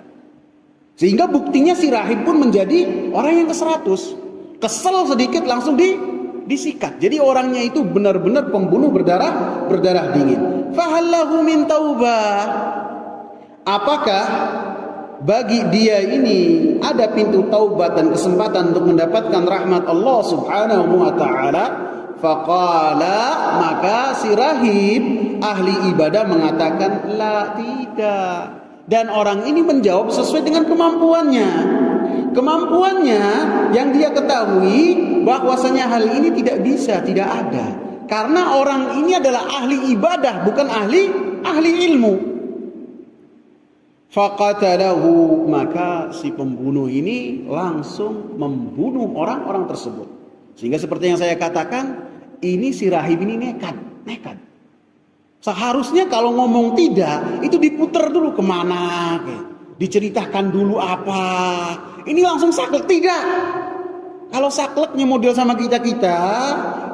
Sehingga buktinya si rahib pun menjadi orang yang ke-100. Kesel sedikit langsung disikat. Jadi orangnya itu benar-benar pembunuh berdarah dingin. Fahallahu min taubah. Apakah bagi dia ini ada pintu taubat dan kesempatan untuk mendapatkan rahmat Allah Subhanahu wa taala? Faqala, maka si rahib ahli ibadah mengatakan la, tidak. Dan orang ini menjawab sesuai dengan kemampuannya. Kemampuannya yang dia ketahui bahwasanya hal ini tidak bisa, tidak ada. Karena orang ini adalah ahli ibadah, bukan ahli ilmu. Faqatalahu, maka si pembunuh ini langsung membunuh orang-orang tersebut. Sehingga seperti yang saya katakan, ini si rahib ini nekat. Seharusnya kalau ngomong tidak, itu diputer dulu kemana, diceritakan dulu apa. Ini langsung saklek, tidak. Kalau sakleknya model sama kita-kita,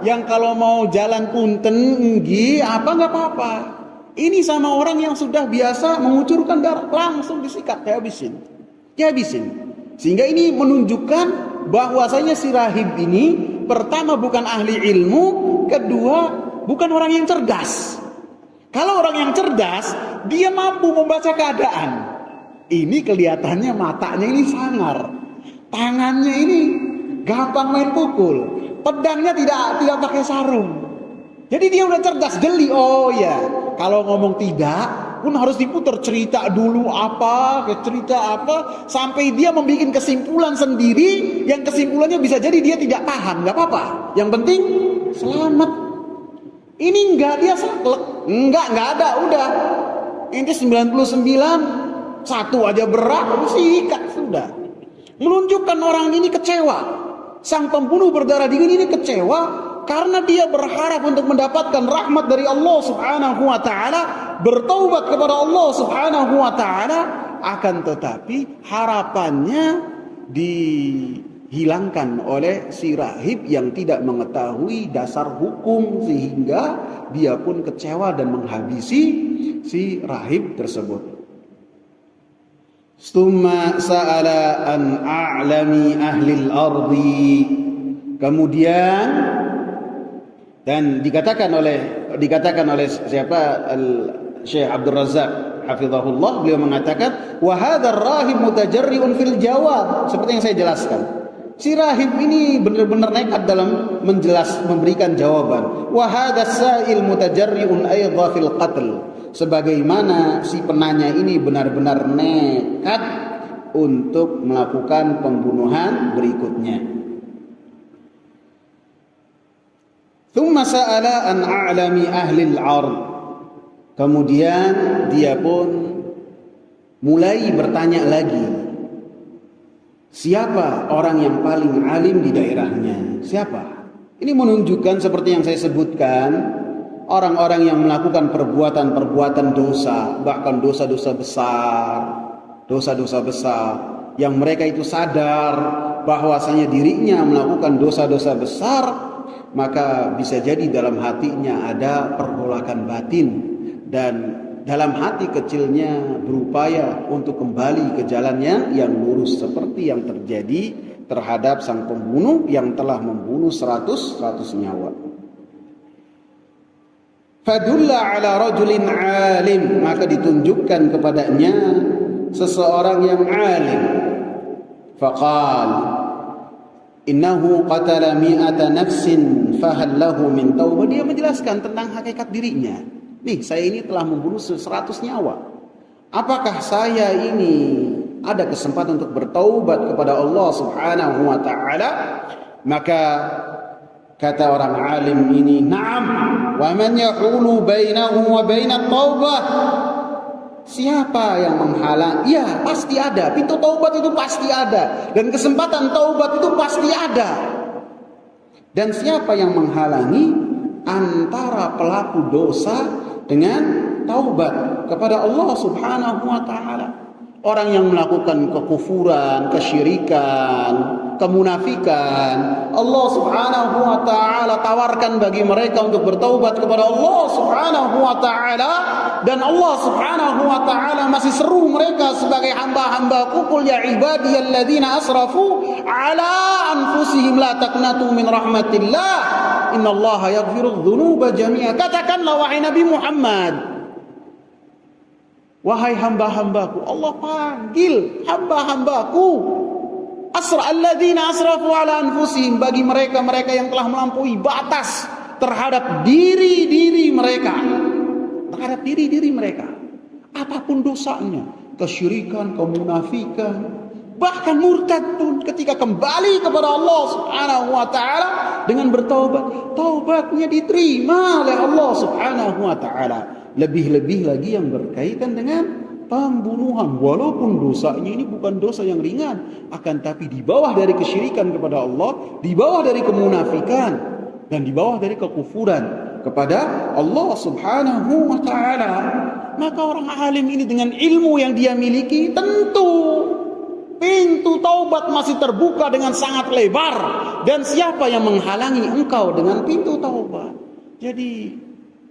yang kalau mau jalan punten, apa nggak apa-apa. Ini sama orang yang sudah biasa mengucurkan darah, langsung disikat, dihabisin. Sehingga ini menunjukkan bahwasanya si rahib ini pertama bukan ahli ilmu, kedua bukan orang yang cerdas. Kalau orang yang cerdas, dia mampu membaca keadaan. Ini kelihatannya matanya ini sangar, tangannya ini gampang main pukul, pedangnya tidak pakai sarung. Jadi dia udah cerdas, jeli. Oh ya, kalau ngomong tidak pun harus diputar, cerita dulu apa, sampai dia membuat kesimpulan sendiri, yang kesimpulannya bisa jadi dia tidak paham, nggak apa-apa. Yang penting selamat. Ini enggak, dia saklek, enggak ada, udah. Ini 99, satu aja berat, sikat sudah. Menunjukkan orang ini kecewa. Sang pembunuh berdarah dingin ini kecewa karena dia berharap untuk mendapatkan rahmat dari Allah Subhanahu wa taala, bertaubat kepada Allah Subhanahu wa taala, akan tetapi harapannya dihilangkan oleh si rahib yang tidak mengetahui dasar hukum, sehingga dia pun kecewa dan menghabisi si rahib tersebut. Summa sa'ala an a'lami ahli al-ardi. Kemudian dan dikatakan oleh siapa, Syekh Abdul Razak hafizahullah, beliau mengatakan wa hadzal rahib mutajarriun fil jawab, seperti yang saya jelaskan. Si rahib ini benar-benar nekat dalam memberikan jawaban. Wa hadzal sa'il mutajarriun aidha fil qatl, sebagaimana si penanya ini benar-benar nekat untuk melakukan pembunuhan berikutnya. Thumma sa'ala an a'lami ahli al-ard. Kemudian dia pun mulai bertanya lagi, siapa orang yang paling alim di daerahnya? Siapa? Ini menunjukkan seperti yang saya sebutkan, orang-orang yang melakukan perbuatan-perbuatan dosa, bahkan dosa-dosa besar, yang mereka itu sadar bahwasanya dirinya melakukan dosa-dosa besar, maka bisa jadi dalam hatinya ada pergolakan batin, dan dalam hati kecilnya berupaya untuk kembali ke jalannya yang lurus, seperti yang terjadi terhadap sang pembunuh yang telah membunuh 100 nyawa. Fadulla ala rajulin alim, maka ditunjukkan kepadanya seseorang yang alim. Faqal innahu qatala mi'ata nafsin fahal lahu min taubah. Dia menjelaskan tentang hakikat dirinya. Nih, saya ini telah membunuh 100 nyawa. Apakah saya ini ada kesempatan untuk bertaubat kepada Allah Subhanahu wa taala? Maka kata orang alim ini, "Na'am, wa man yahulu bainahu wa bainat taubah?" Siapa yang menghalang? Ya, pasti ada. Pintu taubat itu pasti ada, dan kesempatan taubat itu pasti ada. Dan siapa yang menghalangi antara pelaku dosa dengan bertaubat kepada Allah Subhanahu wa taala. Orang yang melakukan kekufuran, kesyirikan, kemunafikan, Allah Subhanahu wa taala tawarkan bagi mereka untuk bertaubat kepada Allah Subhanahu wa taala, dan Allah Subhanahu wa taala masih seru mereka sebagai hamba-hambaku, qul ya ibadiyalladzina asrafu ala anfusihim la taqnatu min rahmatillah innallaha yaghfirudz dzunuba jami'a. Katakanlah wahai Nabi Muhammad, wahai hamba-hambaku, Allah panggil hamba-hambaku, alladzina asrafu ala anfusihim, bagi mereka-mereka yang telah melampaui batas terhadap diri-diri mereka, apapun dosanya, kesyirikan, kemunafikan, bahkan murtad pun, ketika kembali kepada Allah Subhanahu wa taala dengan bertaubat, taubatnya diterima oleh Allah Subhanahu wa taala. Lebih-lebih lagi yang berkaitan dengan pembunuhan, walaupun dosanya ini bukan dosa yang ringan, akan tapi di bawah dari kesyirikan kepada Allah, di bawah dari kemunafikan, dan di bawah dari kekufuran kepada Allah Subhanahu wa taala. Maka orang alim ini dengan ilmu yang dia miliki, tentu pintu taubat masih terbuka dengan sangat lebar, dan siapa yang menghalangi engkau dengan pintu taubat? Jadi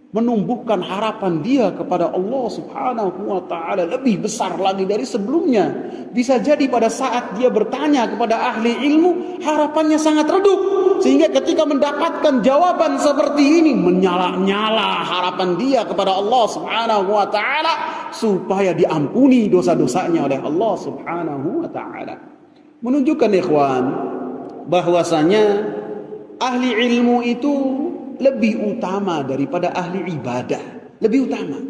menumbuhkan harapan dia kepada Allah Subhanahu wa taala lebih besar lagi dari sebelumnya. Bisa jadi pada saat dia bertanya kepada ahli ilmu, harapannya sangat redup, sehingga ketika mendapatkan jawaban seperti ini, menyala-nyala harapan dia kepada Allah Subhanahu wa taala supaya diampuni dosa-dosanya oleh Allah Subhanahu wa taala. Menunjukkan ikhwan bahwasanya ahli ilmu itu lebih utama daripada ahli ibadah, lebih utama.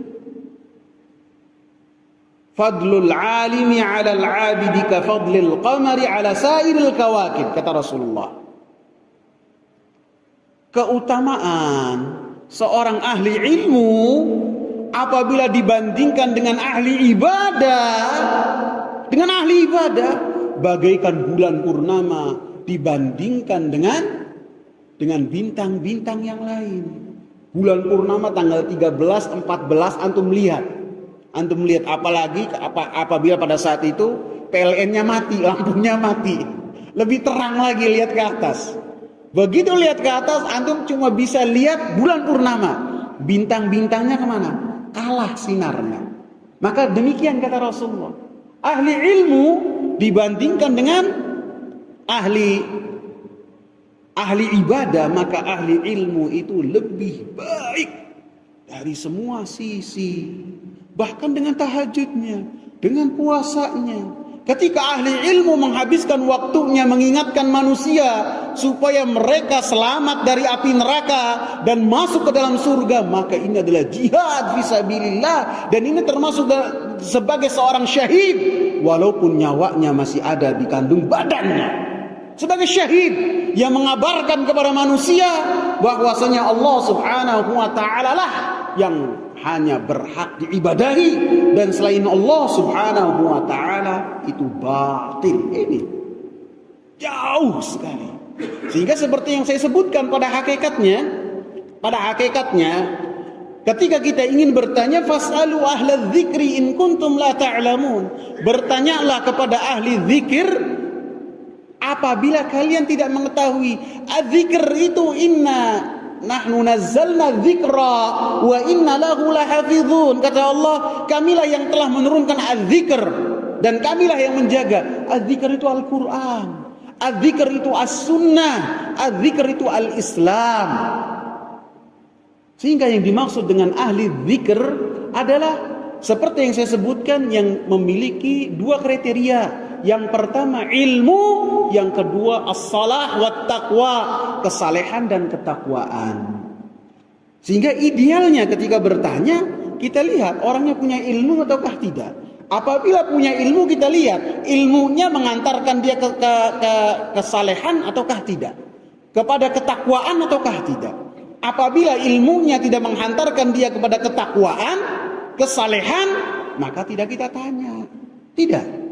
Fadlul alimi 'ala al-'abidi ka fadlil qamari 'ala sairil kawakib, kata Rasulullah. Keutamaan seorang ahli ilmu apabila dibandingkan dengan ahli ibadah, bagaikan bulan purnama dibandingkan dengan bintang-bintang yang lain. Bulan purnama tanggal 13, 14 antum lihat apalagi apabila pada saat itu PLN-nya mati, lampunya mati. Lebih terang lagi lihat ke atas. Begitu lihat ke atas antum cuma bisa lihat bulan purnama. Bintang-bintangnya kemana? Kalah sinarnya. Maka demikian kata Rasulullah. Ahli ilmu dibandingkan dengan ahli ibadah, maka ahli ilmu itu lebih baik dari semua sisi. Bahkan dengan tahajudnya, dengan puasanya. Ketika ahli ilmu menghabiskan waktunya mengingatkan manusia supaya mereka selamat dari api neraka dan masuk ke dalam surga, maka ini adalah jihad fisabilillah, dan ini termasuk sebagai seorang syahid walaupun nyawanya masih ada di kandung badannya. Sebagai syahid yang mengabarkan kepada manusia bahwasanya Allah Subhanahu wa taala lah yang hanya berhak diibadahi, dan selain Allah Subhanahu wa taala itu batil. Ini jauh sekali. Sehingga seperti yang saya sebutkan pada hakikatnya ketika kita ingin bertanya, fas'alu ahlal dzikri in kuntum la ta'lamun, bertanyalah kepada ahli zikir apabila kalian tidak mengetahui. Adzikr itu inna nahnu nazzalna dzikra wa inna lahu lahafizun, kata Allah, kamilah yang telah menurunkan adzikr dan kamilah yang menjaga. Adzikr itu Al-Quran, adzikr itu as-sunnah, adzikr itu al-Islam. Sehingga yang dimaksud dengan ahli dzikr adalah seperti yang saya sebutkan, yang memiliki dua kriteria. Yang pertama ilmu, yang kedua as-salah wa taqwa, kesalehan dan ketakwaan. Sehingga idealnya ketika bertanya, kita lihat orangnya punya ilmu ataukah tidak. Apabila punya ilmu, kita lihat ilmunya mengantarkan dia ke kesalehan ataukah tidak, kepada ketakwaan ataukah tidak. Apabila ilmunya tidak menghantarkan dia kepada ketakwaan, kesalehan, maka tidak kita tanya. Tidak.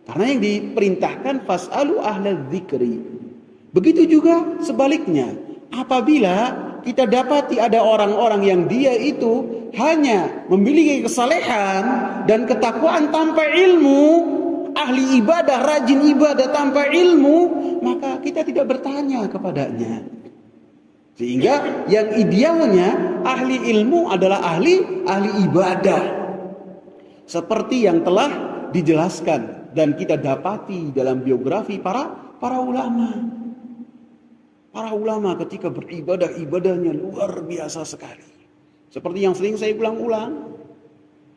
Karena yang diperintahkan fas'alu ahlal dzikri. Begitu juga sebaliknya. Apabila kita dapati ada orang-orang yang dia itu hanya memiliki kesalehan dan ketakwaan tanpa ilmu, ahli ibadah, rajin ibadah tanpa ilmu, maka kita tidak bertanya kepadanya. Sehingga yang idealnya ahli ilmu adalah ahli ibadah. Seperti yang telah dijelaskan dan kita dapati dalam biografi para ulama. Para ulama ketika beribadah, ibadahnya luar biasa sekali. Seperti yang sering saya ulang-ulang.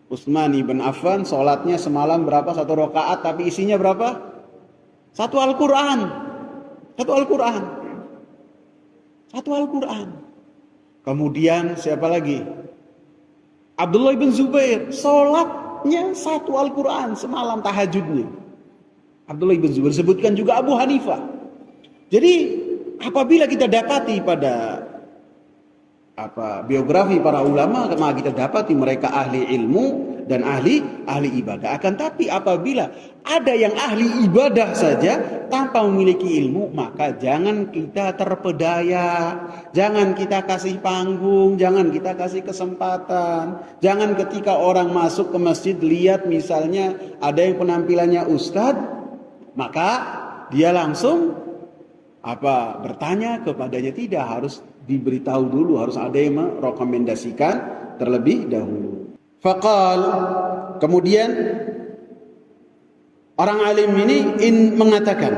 Utsman ibn Affan sholatnya semalam berapa? 1 rakaat, tapi isinya berapa? 1 Al-Quran. 1 Al-Quran. 1 Al-Quran. Kemudian siapa lagi? Abdullah bin Zubair, sholatnya 1 Al-Quran semalam tahajudnya. Abdullah bin Zubair. Sebutkan juga Abu Hanifah. Jadi apabila kita dapati pada biografi para ulama, maka kita dapati mereka ahli ilmu dan ahli ibadah. Akan tapi apabila ada yang ahli ibadah saja tanpa memiliki ilmu, maka jangan kita terpedaya, jangan kita kasih panggung, jangan kita kasih kesempatan. Jangan ketika orang masuk ke masjid lihat misalnya ada yang penampilannya ustadz, maka dia langsung bertanya kepadanya. Tidak, harus diberitahu dulu, harus ada yang merekomendasikan terlebih dahulu. Faqal, kemudian orang alim ini mengatakan,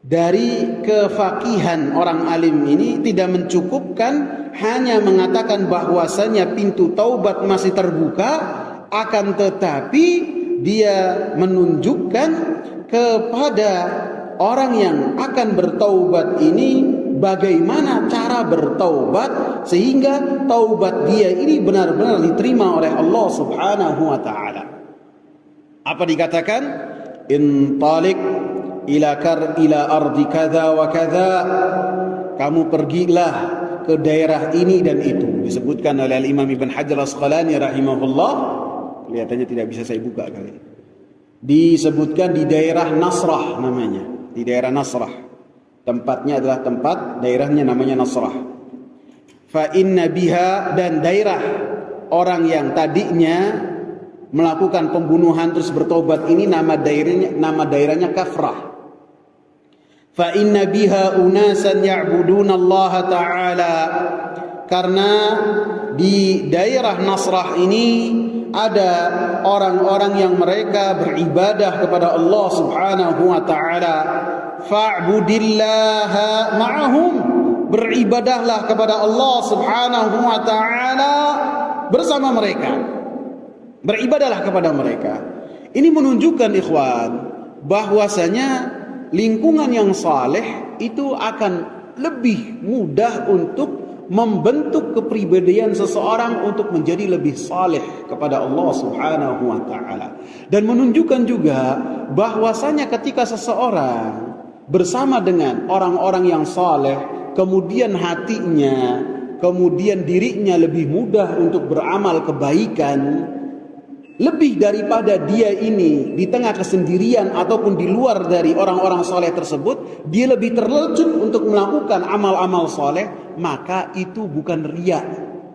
dari kefakihan orang alim ini tidak mencukupkan hanya mengatakan bahwasanya pintu taubat masih terbuka, akan tetapi dia menunjukkan kepada orang yang akan bertaubat ini bagaimana cara bertaubat sehingga taubat dia ini benar-benar diterima oleh Allah Subhanahu wa taala. Apa dikatakan? Intalik ila ardi kadza wa kadza. Kamu pergilah ke daerah ini dan itu. Disebutkan oleh Imam Ibn Hajar Al-Asqalani rahimahullah. Kelihatannya tidak bisa saya buka kali. Disebutkan di daerah Nasrah namanya. Di daerah Nasrah. Tempatnya adalah daerahnya namanya Nasrah. Fa inna biha, dan daerah orang yang tadinya melakukan pembunuhan terus bertobat ini nama daerahnya Kafrah. Fa inna biha unasan ya'buduna Allah Ta'ala, karena di daerah Nasrah ini ada orang-orang yang mereka beribadah kepada Allah Subhanahu wa taala. Fa'budillaha ma'ahum, beribadahlah kepada Allah Subhanahu wa taala bersama mereka. Beribadahlah kepada mereka. Ini menunjukkan ikhwan bahwasanya lingkungan yang saleh itu akan lebih mudah untuk membentuk kepribadian seseorang untuk menjadi lebih saleh kepada Allah Subhanahu wa taala. Dan menunjukkan juga bahwasanya ketika seseorang bersama dengan orang-orang yang saleh, kemudian hatinya, kemudian dirinya lebih mudah untuk beramal kebaikan, lebih daripada dia ini di tengah kesendirian ataupun di luar dari orang-orang saleh tersebut, dia lebih terlecut untuk melakukan amal-amal saleh, maka itu bukan riya.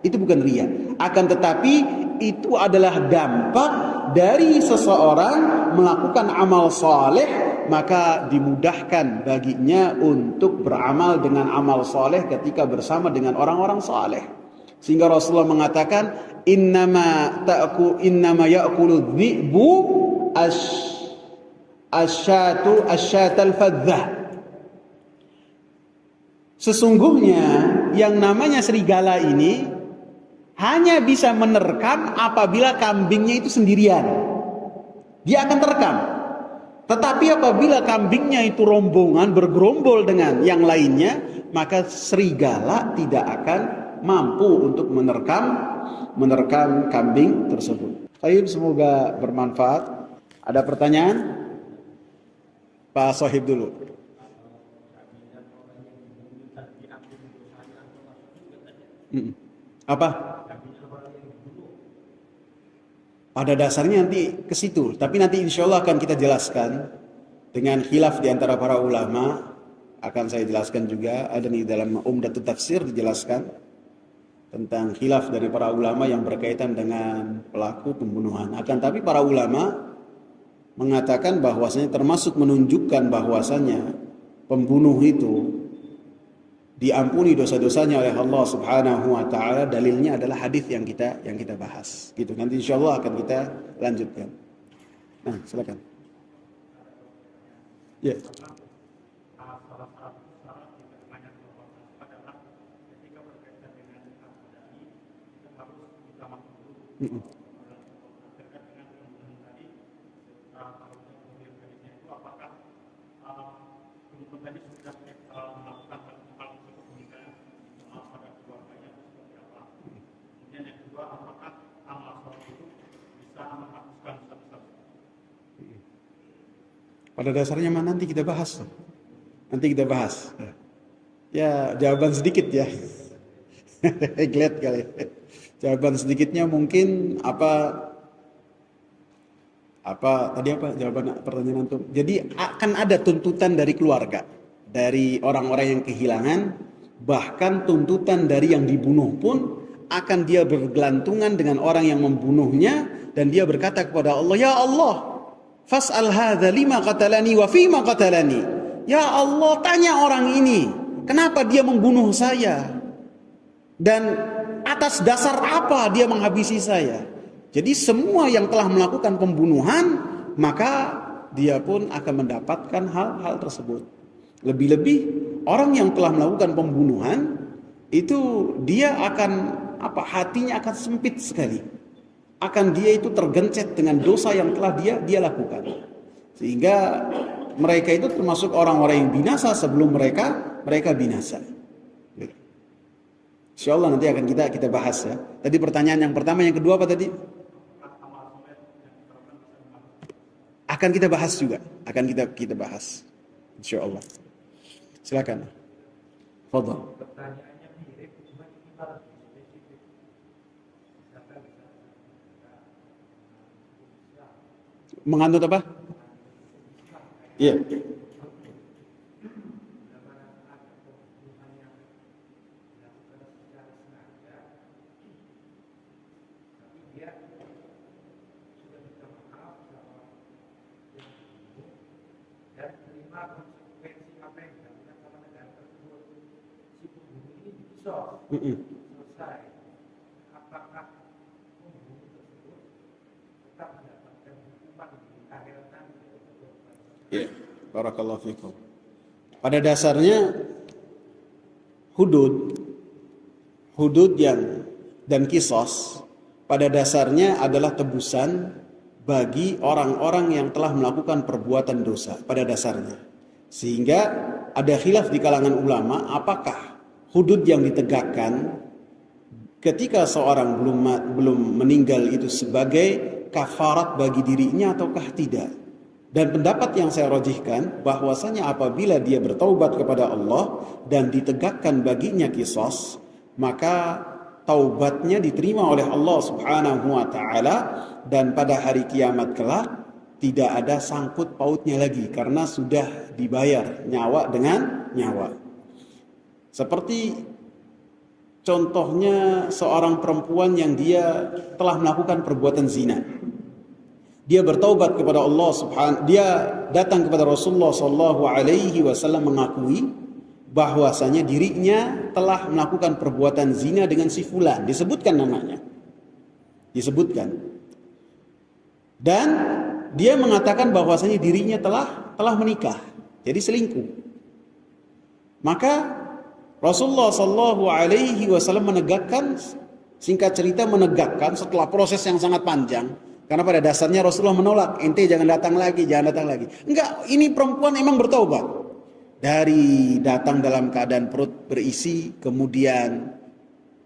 Itu bukan riya. Akan tetapi itu adalah dampak dari seseorang melakukan amal saleh, maka dimudahkan baginya untuk beramal dengan amal saleh ketika bersama dengan orang-orang saleh. Sehingga Rasulullah mengatakan, innama ya'kulu dhi'bu asyatal fadzah. Sesungguhnya yang namanya serigala ini hanya bisa menerkam apabila kambingnya itu sendirian. Dia akan terekam. Tetapi apabila kambingnya itu rombongan, bergerombol dengan yang lainnya, maka serigala tidak akan mampu untuk menerkam kambing tersebut. Baik, semoga bermanfaat. Ada pertanyaan? Pak Sohib dulu. Apa? Pada dasarnya nanti ke situ, tapi nanti insya Allah akan kita jelaskan dengan khilaf di antara para ulama. Akan saya jelaskan juga, ada di dalam Umdatut Tafsir dijelaskan. tentang khilaf dari para ulama yang berkaitan dengan pelaku pembunuhan. Akan tapi para ulama mengatakan bahwasanya termasuk menunjukkan bahwasanya pembunuh itu diampuni dosa-dosanya oleh Allah Subhanahu wa taala, dalilnya adalah hadis yang kita bahas. Gitu. Nanti insyaallah akan kita lanjutkan. Nah, silakan. Ya. Yeah. Pada dasarnya mana nanti kita bahas. Nanti kita bahas. Ya, jawaban sedikit ya. Glad kali. Jawaban sedikitnya mungkin apa tadi jawaban pertanyaan antum. Jadi akan ada tuntutan dari keluarga, dari orang-orang yang kehilangan, bahkan tuntutan dari yang dibunuh pun akan dia bergelantungan dengan orang yang membunuhnya, dan dia berkata kepada Allah, "Ya Allah, fas'al hadza lima qatalani wa fima qatalani." Ya Allah, tanya orang ini, kenapa dia membunuh saya? Dan atas dasar apa dia menghabisi saya? Jadi semua yang telah melakukan pembunuhan, maka dia pun akan mendapatkan hal-hal tersebut. Lebih-lebih orang yang telah melakukan pembunuhan itu dia akan hatinya akan sempit sekali. Akan dia itu tergencet dengan dosa yang telah dia lakukan. Sehingga mereka itu termasuk orang-orang yang binasa sebelum mereka binasa. Insyaallah nanti akan kita bahas ya. Tadi pertanyaan yang pertama, yang kedua apa tadi? Akan kita bahas juga. Akan kita bahas. Insyaallah. Silakan. Fadhal. Pertanyaannya mirip, cuma kita lebih spesifik. Menganut apa? Iya. Selesai, apakah pembunuh tersebut tetap mendapatkan hukuman di akhirat nanti? Ya, barakallahu fikum. Pada dasarnya hudud yang dan kisos pada dasarnya adalah tebusan bagi orang-orang yang telah melakukan perbuatan dosa pada dasarnya. Sehingga ada khilaf di kalangan ulama apakah hudud yang ditegakkan ketika seorang belum meninggal itu sebagai kafarat bagi dirinya ataukah tidak. Dan pendapat yang saya rajihkan bahwasanya apabila dia bertaubat kepada Allah dan ditegakkan baginya kisos, maka taubatnya diterima oleh Allah Subhanahu wa taala, dan pada hari kiamat kelak tidak ada sangkut pautnya lagi karena sudah dibayar nyawa dengan nyawa. Seperti contohnya seorang perempuan yang dia telah melakukan perbuatan zina. Dia bertaubat kepada Allah dia datang kepada Rasulullah sallallahu alaihi wasallam mengakui bahwasanya dirinya telah melakukan perbuatan zina dengan si fulan, disebutkan namanya. Disebutkan. Dan dia mengatakan bahwasanya dirinya telah menikah. Jadi selingkuh. Maka Rasulullah sallallahu alaihi wasallam menegakkan, singkat cerita menegakkan setelah proses yang sangat panjang, karena pada dasarnya Rasulullah menolak, ente jangan datang lagi. Enggak, ini perempuan memang bertaubat. Dari datang dalam keadaan perut berisi, kemudian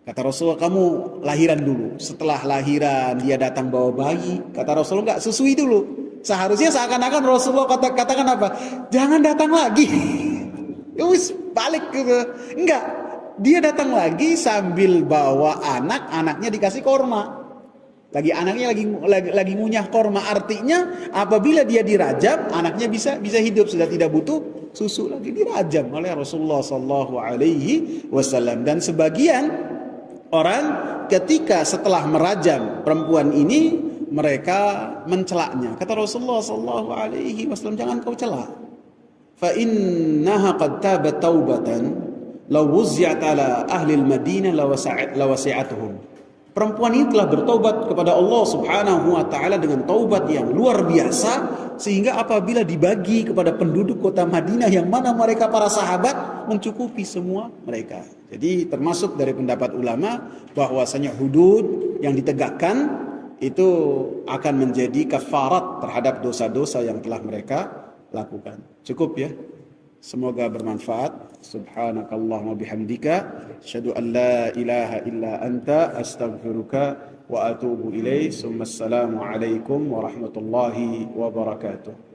kata Rasulullah, kamu lahiran dulu. Setelah lahiran dia datang bawa bayi, kata Rasulullah, enggak, susui dulu. Seharusnya seakan-akan Rasulullah katakan apa? Jangan datang lagi. Wis balik gitu. Enggak, dia datang lagi sambil bawa anaknya dikasih korma. Anaknya lagi ngunyah korma. Artinya apabila dia dirajam, anaknya bisa hidup, sudah tidak butuh susu lagi, dirajam oleh Rasulullah sallallahu alaihi wasallam. Dan sebagian orang ketika setelah merajam perempuan ini mereka mencelaknya. Kata Rasulullah sallallahu alaihi wasallam, jangan kau cela. Fa innaha qad tabat taubatan law wuzzi'at ala ahli al-Madinah lawasi'atuhum. Perempuan ini telah bertaubat kepada Allah Subhanahu wa taala dengan taubat yang luar biasa, sehingga apabila dibagi kepada penduduk kota Madinah yang mana mereka para sahabat, mencukupi semua mereka. Jadi termasuk dari pendapat ulama bahwasanya hudud yang ditegakkan itu akan menjadi kafarat terhadap dosa-dosa yang telah mereka lakukan. Cukup ya. Semoga bermanfaat. Subhanakallahumma bihamdika asyhadu an la ilaha illa anta astaghfiruka wa atubu ilaik. Assalamu alaikum warahmatullahi wabarakatuh.